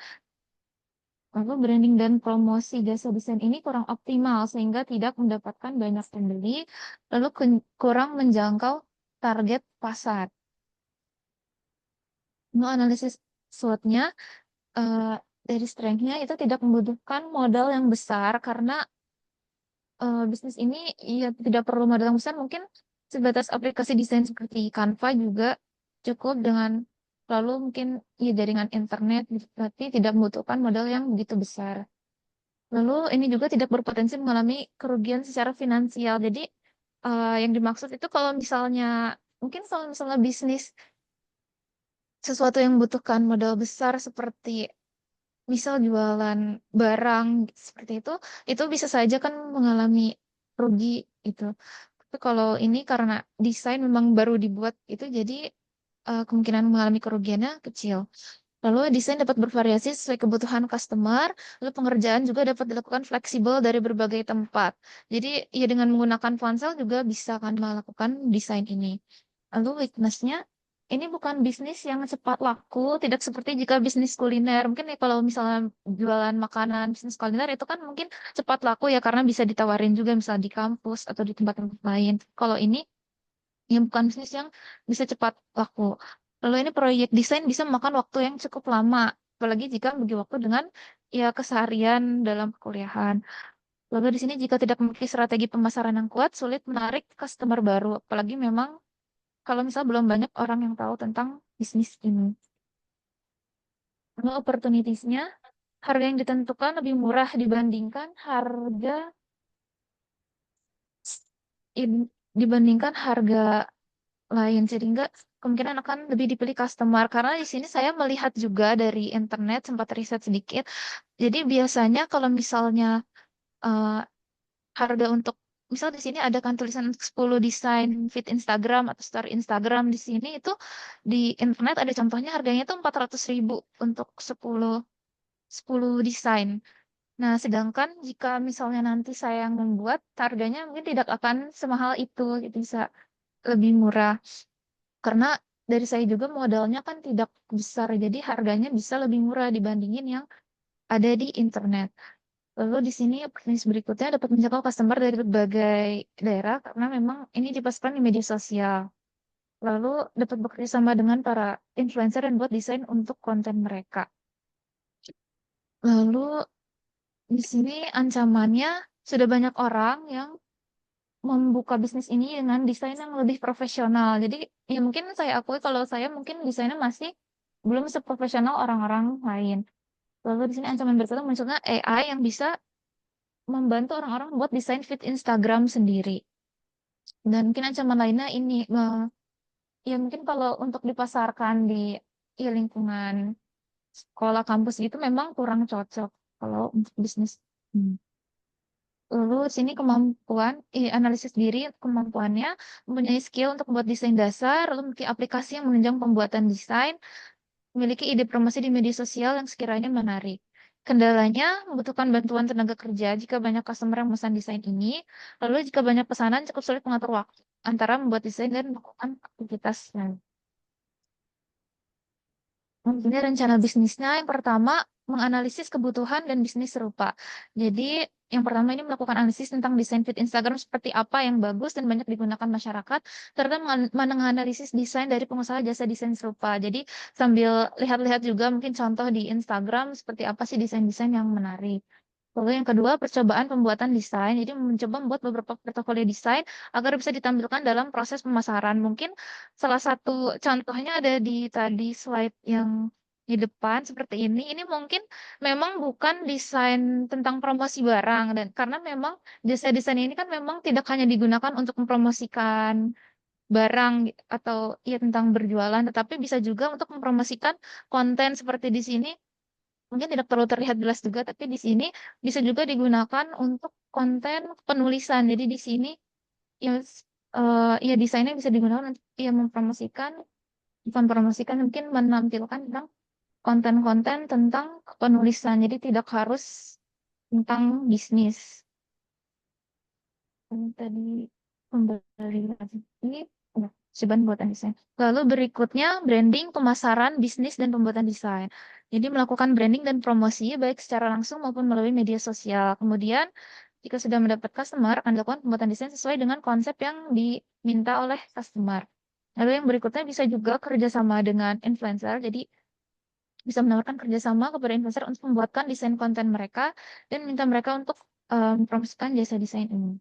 Lalu branding dan promosi jasa desain ini kurang optimal sehingga tidak mendapatkan banyak pembeli, lalu kurang menjangkau target pasar. Untuk analisis SWOT-nya dari strength-nya itu tidak membutuhkan modal yang besar karena bisnis ini ya tidak perlu modal yang besar, mungkin sebatas aplikasi desain seperti Canva juga cukup dengan lalu mungkin ya jaringan internet berarti tidak membutuhkan modal yang begitu besar. Lalu ini juga tidak berpotensi mengalami kerugian secara finansial. Jadi yang dimaksud itu kalau misalnya mungkin kalau misalnya bisnis sesuatu yang membutuhkan modal besar seperti misal jualan barang seperti itu bisa saja kan mengalami rugi itu. Tapi kalau ini karena desain memang baru dibuat itu jadi kemungkinan mengalami kerugiannya kecil. Lalu desain dapat bervariasi sesuai kebutuhan customer, lalu pengerjaan juga dapat dilakukan fleksibel dari berbagai tempat. Jadi ya dengan menggunakan ponsel juga bisa kan melakukan desain ini. Lalu weakness-nya, ini bukan bisnis yang cepat laku, tidak seperti jika bisnis kuliner. Mungkin ya kalau misalnya jualan makanan, bisnis kuliner itu kan mungkin cepat laku ya karena bisa ditawarin juga misalnya di kampus atau di tempat-tempat lain. Kalau ini ya bukan bisnis yang bisa cepat laku. Lalu ini proyek desain bisa memakan waktu yang cukup lama, apalagi jika bagi waktu dengan ya keseharian dalam kuliahan. Lalu di sini jika tidak memiliki strategi pemasaran yang kuat, sulit menarik customer baru, apalagi memang kalau misalnya belum banyak orang yang tahu tentang bisnis ini. Lalu opportunities-nya, harga yang ditentukan lebih murah dibandingkan dibandingkan harga lain, sehingga kemungkinan akan lebih dipilih customer. Karena di sini saya melihat juga dari internet, sempat riset sedikit. Jadi biasanya kalau misalnya eh, harga untuk misal di sini ada kan tulisan untuk 10 desain feed Instagram atau story Instagram, di sini itu di internet ada contohnya harganya itu 400.000 untuk 10 desain. Nah, sedangkan jika misalnya nanti saya yang membuat, harganya mungkin tidak akan semahal itu, gitu bisa lebih murah. Karena dari saya juga modalnya kan tidak besar, jadi harganya bisa lebih murah dibandingin yang ada di internet. Lalu di sini bisnis berikutnya dapat menjangkau customer dari berbagai daerah karena memang ini dipasarkan di media sosial. Lalu dapat bekerja sama dengan para influencer dan buat desain untuk konten mereka. Lalu di sini ancamannya sudah banyak orang yang membuka bisnis ini dengan desain yang lebih profesional. Jadi ya mungkin saya akui kalau saya mungkin desainnya masih belum seprofesional orang-orang lain. Lalu di sini ancaman berikutnya munculnya AI yang bisa membantu orang-orang buat desain feed Instagram sendiri. Dan mungkin ancaman lainnya ini, ya mungkin kalau untuk dipasarkan di ya, lingkungan sekolah kampus gitu memang kurang cocok kalau untuk bisnis. Hmm. Lalu sini kemampuan, analisis diri, kemampuannya mempunyai skill untuk membuat desain dasar, lalu memiliki aplikasi yang menunjang pembuatan desain, memiliki ide promosi di media sosial yang sekiranya menarik. Kendalanya membutuhkan bantuan tenaga kerja jika banyak customer yang memesan desain ini, lalu jika banyak pesanan cukup sulit mengatur waktu antara membuat desain dan melakukan aktivitas lain. Ini rencana bisnisnya yang pertama menganalisis kebutuhan dan bisnis serupa. Jadi yang pertama ini melakukan analisis tentang desain feed Instagram seperti apa yang bagus dan banyak digunakan masyarakat, serta menganalisis desain dari pengusaha jasa desain serupa. Jadi sambil lihat-lihat juga mungkin contoh di Instagram seperti apa sih desain-desain yang menarik. Lalu yang kedua, percobaan pembuatan desain. Jadi mencoba membuat beberapa portofolio desain agar bisa ditampilkan dalam proses pemasaran. Mungkin salah satu contohnya ada di tadi slide yang di depan seperti ini. Ini mungkin memang bukan desain tentang promosi barang dan karena memang jasa desain ini kan memang tidak hanya digunakan untuk mempromosikan barang atau ya tentang berjualan, tetapi bisa juga untuk mempromosikan konten seperti di sini mungkin tidak perlu terlihat jelas juga, tapi di sini bisa juga digunakan untuk konten penulisan. Jadi di sini ya, ya desainnya bisa digunakan untuk ya mempromosikan, bukan promosikan, mungkin menampilkan tentang konten-konten tentang penulisan. Jadi tidak harus tentang bisnis. Yang tadi kembali lagi. Ya, coba buatan desain. Lalu berikutnya branding, pemasaran, bisnis, dan pembuatan desain. Jadi melakukan branding dan promosi baik secara langsung maupun melalui media sosial. Kemudian jika sudah mendapat customer, akan dilakukan pembuatan desain sesuai dengan konsep yang diminta oleh customer. Lalu yang berikutnya bisa juga kerjasama dengan influencer. Jadi bisa menawarkan kerjasama kepada influencer untuk membuatkan desain konten mereka dan minta mereka untuk mempromosikan jasa desain ini.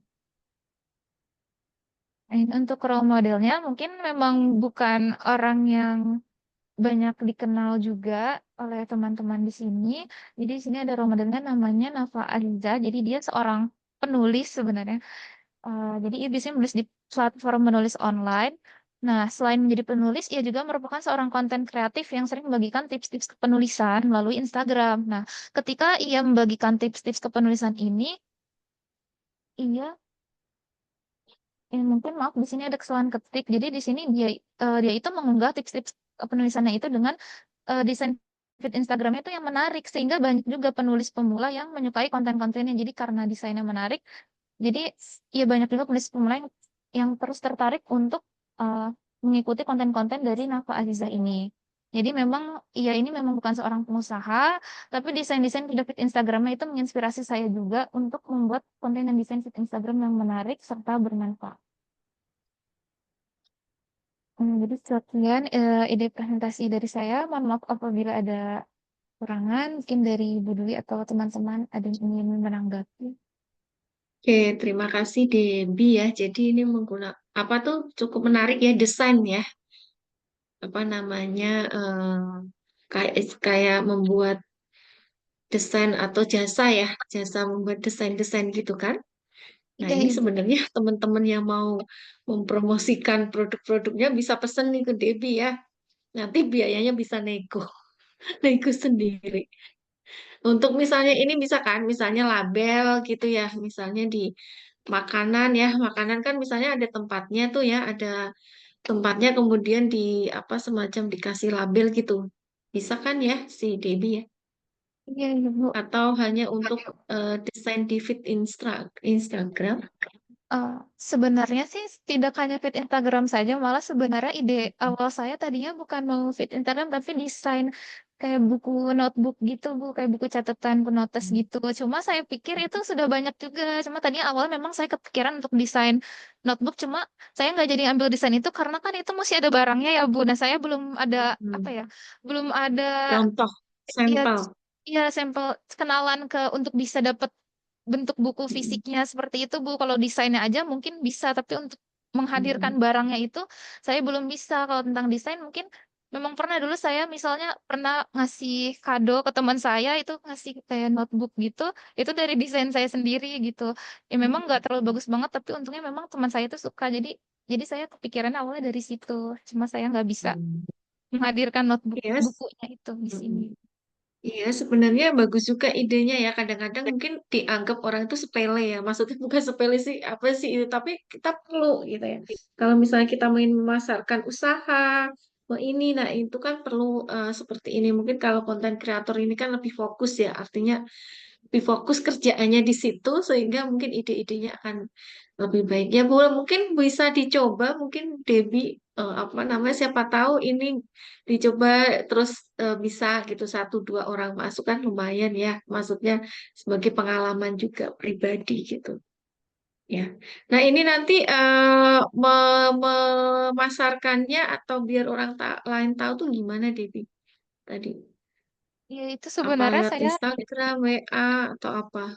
Untuk role modelnya mungkin memang bukan orang yang banyak dikenal juga oleh teman-teman di sini. Jadi di sini ada role modelnya namanya Nafa Aliza. Jadi dia seorang penulis sebenarnya. Jadi ia biasanya menulis di platform menulis online. Nah, selain menjadi penulis, ia juga merupakan seorang konten kreatif yang sering membagikan tips-tips kepenulisan melalui Instagram. Nah, ketika ia membagikan tips-tips kepenulisan ini, ia mungkin maaf di sini ada kesalahan ketik. Jadi di sini dia itu mengunggah tips-tips penulisannya itu dengan desain feed Instagramnya itu yang menarik, sehingga banyak juga penulis pemula yang menyukai konten-kontennya. Jadi karena desainnya menarik, jadi ya banyak juga penulis pemula yang terus tertarik untuk mengikuti konten-konten dari Nafa Aziza ini. Jadi memang ya ini memang bukan seorang pengusaha, tapi desain-desain video feed Instagramnya itu menginspirasi saya juga untuk membuat konten dan desain feed Instagram yang menarik serta bermanfaat. Jadi sekian ide presentasi dari saya. Mohon maaf apabila ada kurangan, mungkin dari Bu Dwi atau teman-teman ada yang ingin menanggapi. Oke, terima kasih Debbie ya. Jadi ini menggunakan apa tuh cukup menarik ya desain ya. Apa namanya kayak kayak membuat desain atau jasa ya, jasa membuat desain-desain gitu kan. Nah, Iya, ini Ibu. sebenarnya teman-teman yang mau mempromosikan produk-produknya bisa pesen nih ke Debbie ya. Nanti biayanya bisa nego, nego sendiri. Untuk misalnya ini bisa kan, misalnya label gitu ya, misalnya di makanan ya, makanan kan misalnya ada tempatnya tuh ya, ada tempatnya kemudian di apa semacam dikasih label gitu. Bisa kan ya si Debbie ya? Iya, Ibu. Atau hanya untuk desain di feed Instagram? Sebenarnya sih tidak hanya feed Instagram saja, malah sebenarnya ide awal saya tadinya bukan mau feed Instagram, tapi desain kayak buku notebook gitu, Bu, kayak buku catatan penotes gitu. Cuma saya pikir itu sudah banyak juga. Cuma tadinya awalnya memang saya kepikiran untuk desain notebook, cuma saya nggak jadi ambil desain itu karena kan itu masih ada barangnya ya, Bu. Nah, saya belum ada apa Hmm. ya, belum ada Contoh, ya, sampel. ya sampel kenalan ke untuk bisa dapat bentuk buku Hmm. fisiknya seperti itu, Bu. Kalau desainnya aja mungkin bisa, tapi untuk menghadirkan Hmm. barangnya itu saya belum bisa. Kalau tentang desain mungkin memang pernah dulu saya misalnya pernah ngasih kado ke teman saya itu ngasih kayak notebook gitu, itu dari desain saya sendiri gitu. Ya memang nggak terlalu bagus banget, tapi untungnya memang teman saya itu suka. Jadi saya kepikiran awalnya dari situ. Cuma saya nggak bisa Hmm. menghadirkan notebook Yes. bukunya itu di sini. Mm-mm. Iya, sebenarnya bagus juga idenya ya. Kadang-kadang mungkin dianggap orang itu sepele ya. Maksudnya bukan sepele sih, apa sih itu, tapi kita perlu gitu ya. Kalau misalnya kita mau memasarkan usaha, mau ini, nah itu kan perlu seperti ini. Mungkin kalau konten kreator ini kan lebih fokus ya, artinya lebih fokus kerjaannya di situ, sehingga mungkin ide-idenya akan lebih baik. Ya, boleh mungkin bisa dicoba, mungkin Debbie apa namanya, siapa tahu ini dicoba terus bisa gitu satu dua orang masuk kan lumayan ya, maksudnya sebagai pengalaman juga pribadi gitu ya. Nah ini nanti memasarkannya atau biar orang lain tahu tuh gimana Debbie tadi? Ya itu Apa sebenarnya lewat saya Instagram, WA atau apa?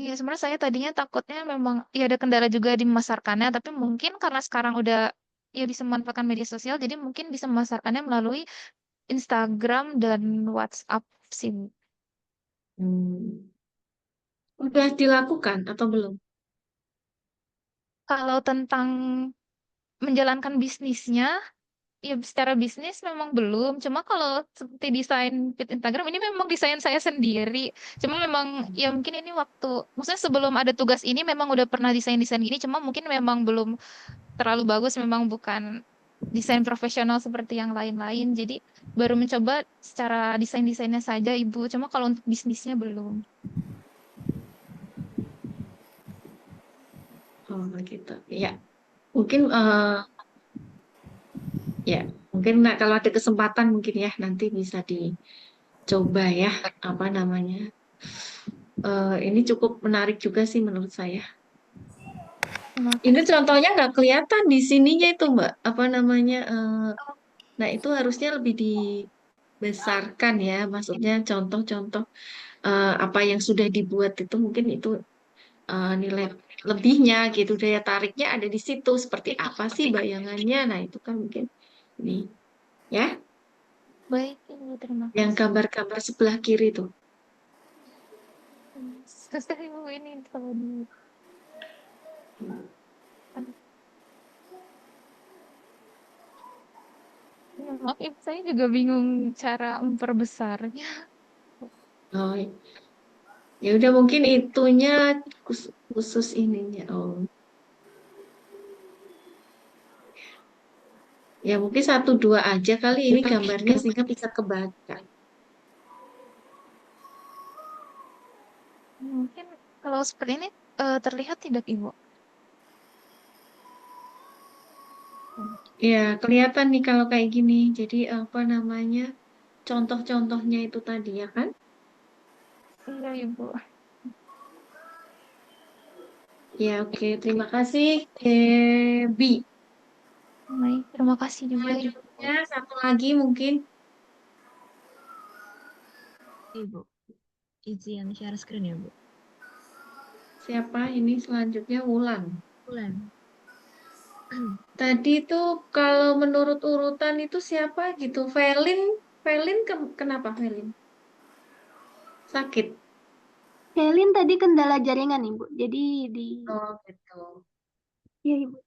Iya, sebenarnya saya tadinya takutnya memang ya ada kendala juga di memasarkannya, tapi mungkin karena sekarang udah ya bisa memanfaatkan media sosial, jadi mungkin bisa memasarkannya melalui Instagram dan WhatsApp sih. Bu. Hmm. Udah dilakukan atau belum? Kalau tentang menjalankan bisnisnya, ya secara bisnis memang belum. Cuma kalau seperti desain feed Instagram ini memang desain saya sendiri. Cuma memang ya mungkin ini waktu, maksudnya sebelum ada tugas ini memang udah pernah desain-desain gini, cuma mungkin memang belum terlalu bagus, memang bukan desain profesional seperti yang lain-lain. Jadi baru mencoba secara desain-desainnya saja Ibu. Cuma kalau untuk bisnisnya belum. Oh gitu. Ya, mungkin ya mungkin kalau ada kesempatan mungkin ya nanti bisa dicoba ya apa namanya. Ini cukup menarik juga sih menurut saya. Terima Ini kasih. contohnya nggak kelihatan di sininya itu Mbak. Apa namanya? Nah itu harusnya lebih dibesarkan ya. Maksudnya contoh-contoh apa yang sudah dibuat itu mungkin itu nilai lebihnya gitu, daya tariknya ada di situ. Seperti apa sih bayangannya? Nah itu kan mungkin ini ya, Baik Ibu, terima yang kasih. gambar-gambar sebelah kiri tuh. Susah Ibu ini kalau di aduh, ya, maaf Ibu, saya juga bingung cara memperbesarnya. Oh, ya udah mungkin itunya khusus ininya. Oh, ya mungkin satu dua aja kali ini gambarnya sehingga bisa kebaca. Kalau seperti ini terlihat tidak, Ibu? Ya, kelihatan nih kalau kayak gini. Jadi apa namanya? Contoh-contohnya itu tadi ya kan? Iya, Ibu. Ya, oke. Terima kasih, Debbie. Baik, terima kasih juga, Ibu. Selanjutnya, satu lagi mungkin. Ibu, izin share screen ya, Bu. Siapa ini selanjutnya? Wulan. Bulan. Tadi tuh kalau menurut urutan itu siapa gitu? Velin, Velin kenapa Velin? Sakit. Helin tadi kendala jaringan, Ibu. Jadi di... Oh, gitu. Iya, Ibu.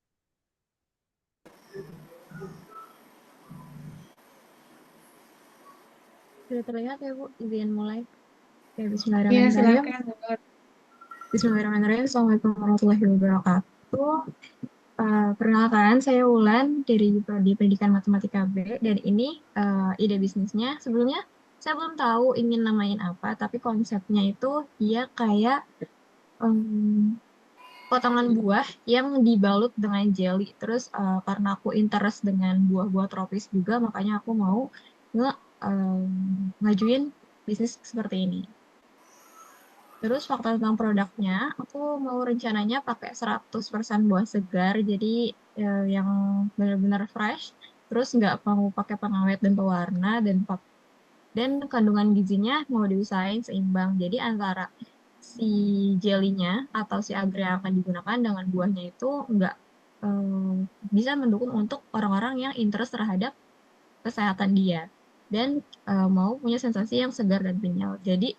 Sudah terlihat ya, Bu? Izin mulai. Oke, Ya, bismillahirrahmanirrahim. silakan. Wulan. Bismillahirrahmanirrahim. Assalamualaikum warahmatullahi wabarakatuh. Perkenalkan, saya Wulan dari Prodi Pendidikan Matematika B, dan ini ide bisnisnya. Sebelumnya, saya belum tahu ingin namain apa, tapi konsepnya itu dia kayak potongan buah yang dibalut dengan jelly. Terus karena aku interest dengan buah-buah tropis juga, makanya aku mau ngajuin bisnis seperti ini. Terus fakta tentang produknya, aku mau rencananya pakai 100% buah segar, jadi yang benar-benar fresh. Terus nggak mau pakai pengawet dan pewarna, dan kandungan gizinya mau diusahain seimbang. Jadi antara si jelinya atau si agar yang akan digunakan dengan buahnya itu nggak bisa mendukung untuk orang-orang yang interest terhadap kesehatan dia. Dan mau punya sensasi yang segar dan kenyal. Jadi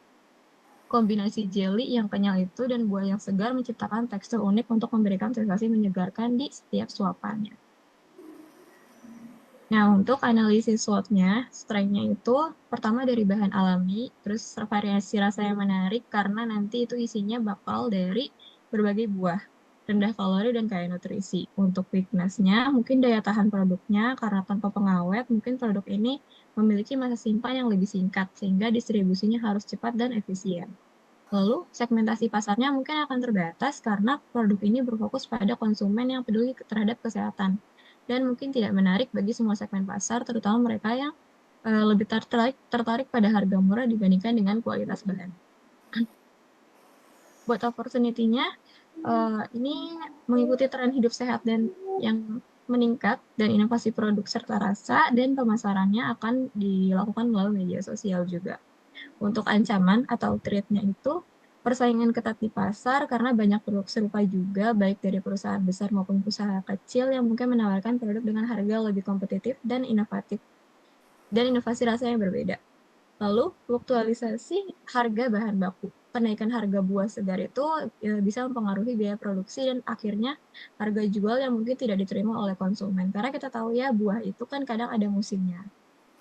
kombinasi jelly yang kenyal itu dan buah yang segar menciptakan tekstur unik untuk memberikan sensasi menyegarkan di setiap suapannya. Nah, untuk analisis SWOT-nya, strength-nya itu pertama dari bahan alami, terus variasi rasa yang menarik karena nanti itu isinya bakal dari berbagai buah, rendah kalori dan kaya nutrisi. Untuk weakness-nya, mungkin daya tahan produknya karena tanpa pengawet, mungkin produk ini memiliki masa simpan yang lebih singkat, sehingga distribusinya harus cepat dan efisien. Lalu, segmentasi pasarnya mungkin akan terbatas karena produk ini berfokus pada konsumen yang peduli terhadap kesehatan dan mungkin tidak menarik bagi semua segmen pasar, terutama mereka yang lebih tertarik pada harga murah dibandingkan dengan kualitas bahan. Buat opportunity-nya, ini mengikuti tren hidup sehat dan yang meningkat dan inovasi produk serta rasa, dan pemasarannya akan dilakukan melalui media sosial juga. Untuk ancaman atau threat-nya itu, persaingan ketat di pasar karena banyak produk serupa juga, baik dari perusahaan besar maupun usaha kecil yang mungkin menawarkan produk dengan harga lebih kompetitif dan inovatif, dan inovasi rasa yang berbeda. Lalu, fluktualisasi harga bahan baku. Kenaikan harga buah segar itu bisa mempengaruhi biaya produksi dan akhirnya harga jual yang mungkin tidak diterima oleh konsumen. Karena kita tahu ya, buah itu kan kadang ada musimnya.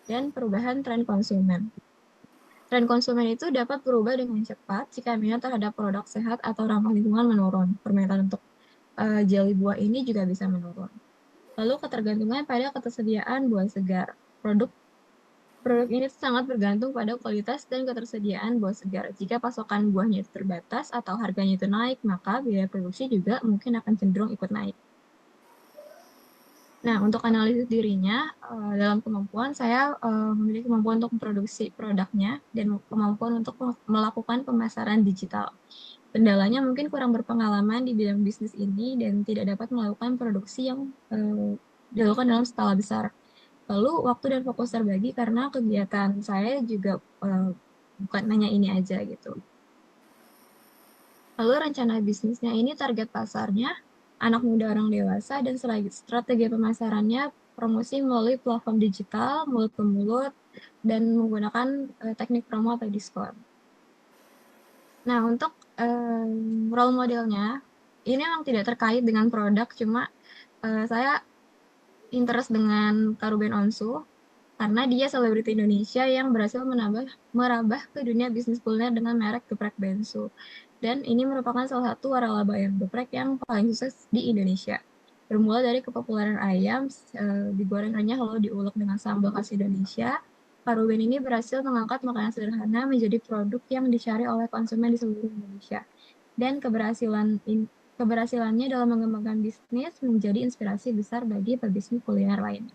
Dan perubahan tren konsumen. Tren konsumen itu dapat berubah dengan cepat jika minat terhadap produk sehat atau ramah lingkungan menurun. Permintaan untuk jelly buah ini juga bisa menurun. Lalu ketergantungan pada ketersediaan buah segar. Produk ini sangat bergantung pada kualitas dan ketersediaan buah segar. Jika pasokan buahnya itu terbatas atau harganya itu naik, maka biaya produksi juga mungkin akan cenderung ikut naik. Nah, untuk analisis dirinya, dalam kemampuan saya memiliki kemampuan untuk memproduksi produknya dan kemampuan untuk melakukan pemasaran digital. Kendalanya mungkin kurang berpengalaman di bidang bisnis ini dan tidak dapat melakukan produksi yang dilakukan dalam skala besar. Lalu waktu dan fokus terbagi karena kegiatan saya juga bukan hanya ini aja gitu. Lalu rencana bisnisnya ini target pasarnya anak muda, orang dewasa, dan strategi pemasarannya promosi melalui platform digital, mulut ke mulut, dan menggunakan teknik promo atau diskon. Nah, untuk role modelnya, ini memang tidak terkait dengan produk, cuma saya interest dengan Kak Ruben Onsu, karena dia selebriti Indonesia yang berhasil merambah ke dunia bisnis kuliner dengan merek geprek Bensu. Dan ini merupakan salah satu waralaba ayam geprek yang paling sukses di Indonesia. Bermula dari kepopuleran ayam, digoreng renyah lalu diulek dengan sambal khas Indonesia, Kak Ruben ini berhasil mengangkat makanan sederhana menjadi produk yang dicari oleh konsumen di seluruh Indonesia. dan keberhasilannya dalam mengembangkan bisnis menjadi inspirasi besar bagi pebisnis kuliah lainnya.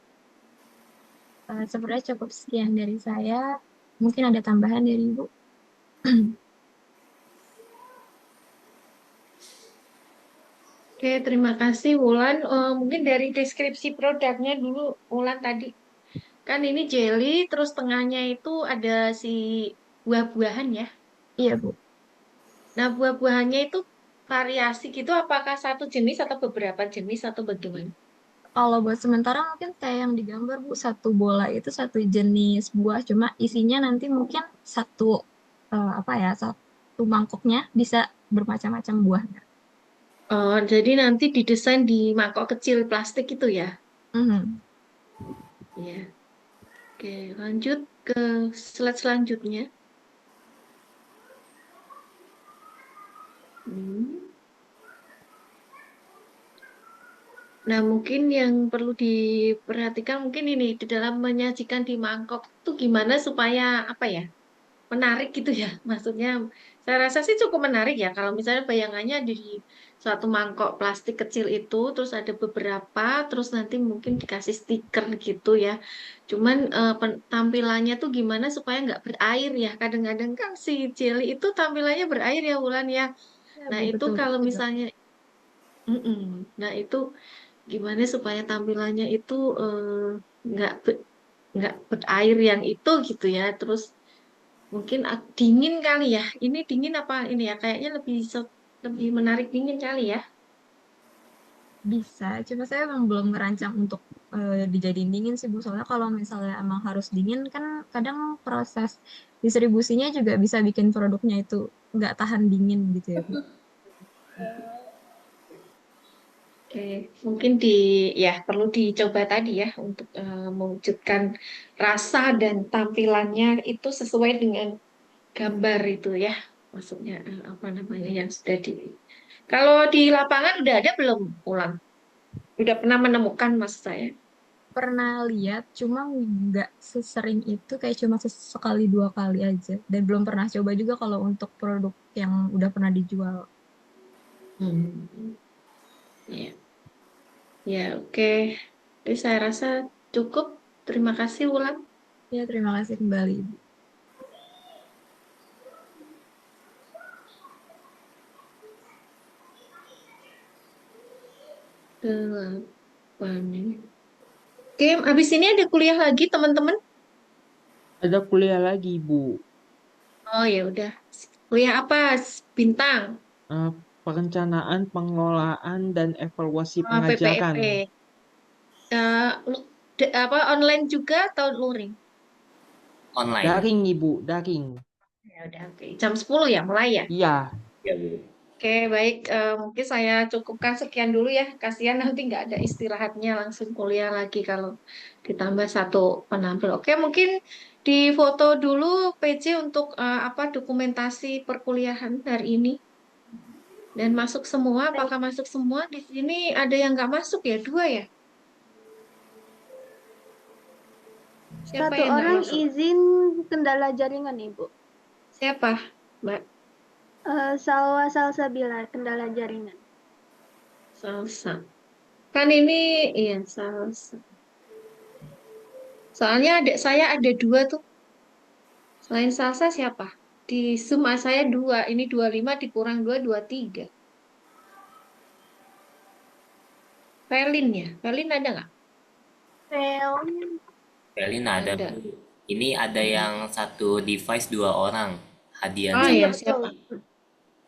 Sebenarnya cukup sekian dari saya. Mungkin ada tambahan dari Ibu. Oke, terima kasih Wulan. Mungkin dari deskripsi produknya dulu, Wulan tadi. Kan ini jelly, terus tengahnya itu ada si buah-buahan ya. Iya, Bu. Nah, buah-buahannya itu variasi gitu, apakah satu jenis atau beberapa jenis atau bagaimana? Kalau buat sementara mungkin kayak yang digambar, Bu, satu bola itu satu jenis buah, cuma isinya nanti mungkin satu mangkoknya bisa bermacam-macam buah. Jadi nanti didesain di mangkok kecil plastik itu ya? Mhm. Iya. Oke, lanjut ke slide selanjutnya. Hmm. Nah, mungkin yang perlu diperhatikan mungkin ini di dalam menyajikan di mangkok itu gimana supaya apa ya? Menarik gitu ya. Maksudnya saya rasa sih cukup menarik ya kalau misalnya bayangannya di suatu mangkok plastik kecil itu terus ada beberapa terus nanti mungkin dikasih stiker gitu ya. Cuman tampilannya tuh gimana supaya nggak berair ya. Kadang-kadang kan si jelly itu tampilannya berair ya Wulan ya. Ya, Nah, Bu, itu betul kalau juga. misalnya mm-mm. Nah, itu gimana supaya tampilannya itu nggak nggak berair yang itu gitu ya. Terus mungkin dingin kali ya. Ini dingin apa ini ya? Kayaknya lebih menarik dingin kali ya. Bisa, cuma saya emang belum ngerancang untuk dijadiin dingin sih, Bu. Soalnya kalau misalnya emang harus dingin kan kadang proses distribusinya juga bisa bikin produknya itu nggak tahan dingin gitu ya, Bu. Oke, mungkin ya perlu dicoba tadi ya untuk mewujudkan rasa dan tampilannya itu sesuai dengan gambar itu ya. Maksudnya apa namanya yang sudah di. Kalau di lapangan udah ada belum ulang? Udah pernah menemukan maksud saya? Pernah lihat, cuma nggak sesering itu, kayak cuma sekali dua kali aja. Dan belum pernah coba juga kalau untuk produk yang udah pernah dijual. Hmm. Ya, ya oke. Jadi saya rasa cukup. Terima kasih Ulan. Ya, terima kasih kembali, Ibu. Delapan. Oke, habis ini ada kuliah lagi teman-teman? Ada kuliah lagi, Bu. Oh ya udah. Kuliah apa? Bintang. Eh, Perencanaan, pengelolaan, dan evaluasi pengajaran. PPEP. Apa online juga atau luring? Online. Daring, Ibu, daring. Ya udah, oke. Jam 10 ya mulai ya? Iya, Ya, Bu. Oke, baik. Mungkin saya cukupkan sekian dulu ya. Kasihan nanti nggak ada istirahatnya langsung kuliah lagi kalau ditambah satu penampil. Oke, mungkin di foto dulu PC untuk apa dokumentasi perkuliahan hari ini dan masuk semua. Baik, Apakah masuk semua? Di sini ada yang nggak masuk ya? Dua ya? Siapa satu yang nggak orang masuk? izin kendala jaringan, Ibu. Siapa, Mbak? Salwa Salsabila, kendala jaringan. Salsa. Kan ini, iya salsa. Soalnya adik saya ada dua tuh. Selain salsa siapa? Di Zoom saya dua. Ini 25 dikurang dua, 23. Velin ya? Velin ada nggak? Fel, Berlin ada, Ada. Bu. Ini ada yang satu device dua orang. Hadian Oh iya ya, sama betul. siapa?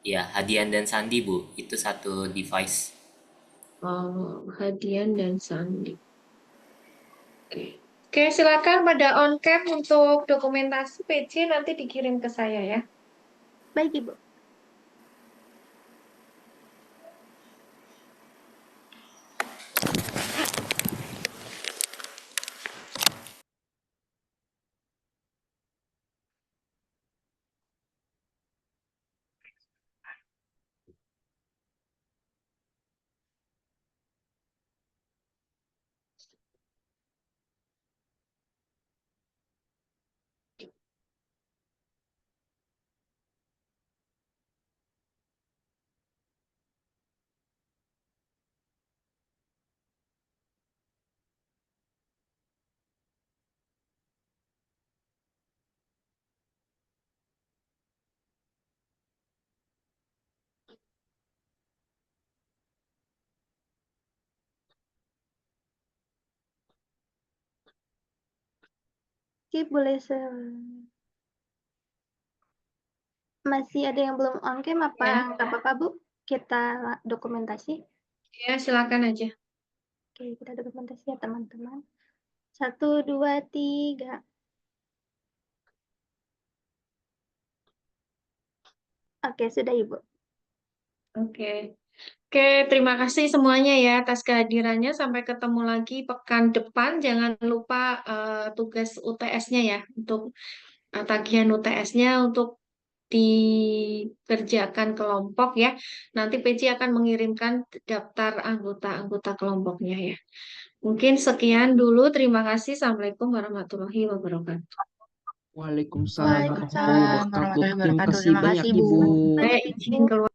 ya, Hadian dan Sandi, Bu. Itu satu device. Oh, Hadian dan Sandi. Oke. Oke, silakan pada on cam untuk dokumentasi PC nanti dikirim ke saya ya. Baik, Ibu. Oke, boleh masih ada yang belum on cam apa Ya. nggak apa-apa Bu? Kita dokumentasi. Ya, silakan aja. Oke, kita dokumentasi ya teman-teman. 1, 2, 3. Oke, sudah Ibu. Oke. Oke, terima kasih semuanya ya atas kehadirannya. Sampai ketemu lagi pekan depan. Jangan lupa tugas UTS-nya ya, untuk tagihan UTS-nya untuk dikerjakan kelompok ya. Nanti PJ akan mengirimkan daftar anggota-anggota kelompoknya ya. Mungkin sekian dulu. Terima kasih. Assalamualaikum warahmatullahi wabarakatuh. Waalaikumsalam warahmatullahi Waalaikumsalam wabarakatuh. warahmatullahi Terima wabarakatuh. kasih Terima banyak kasih, Bu. Ibu. Saya izin keluar.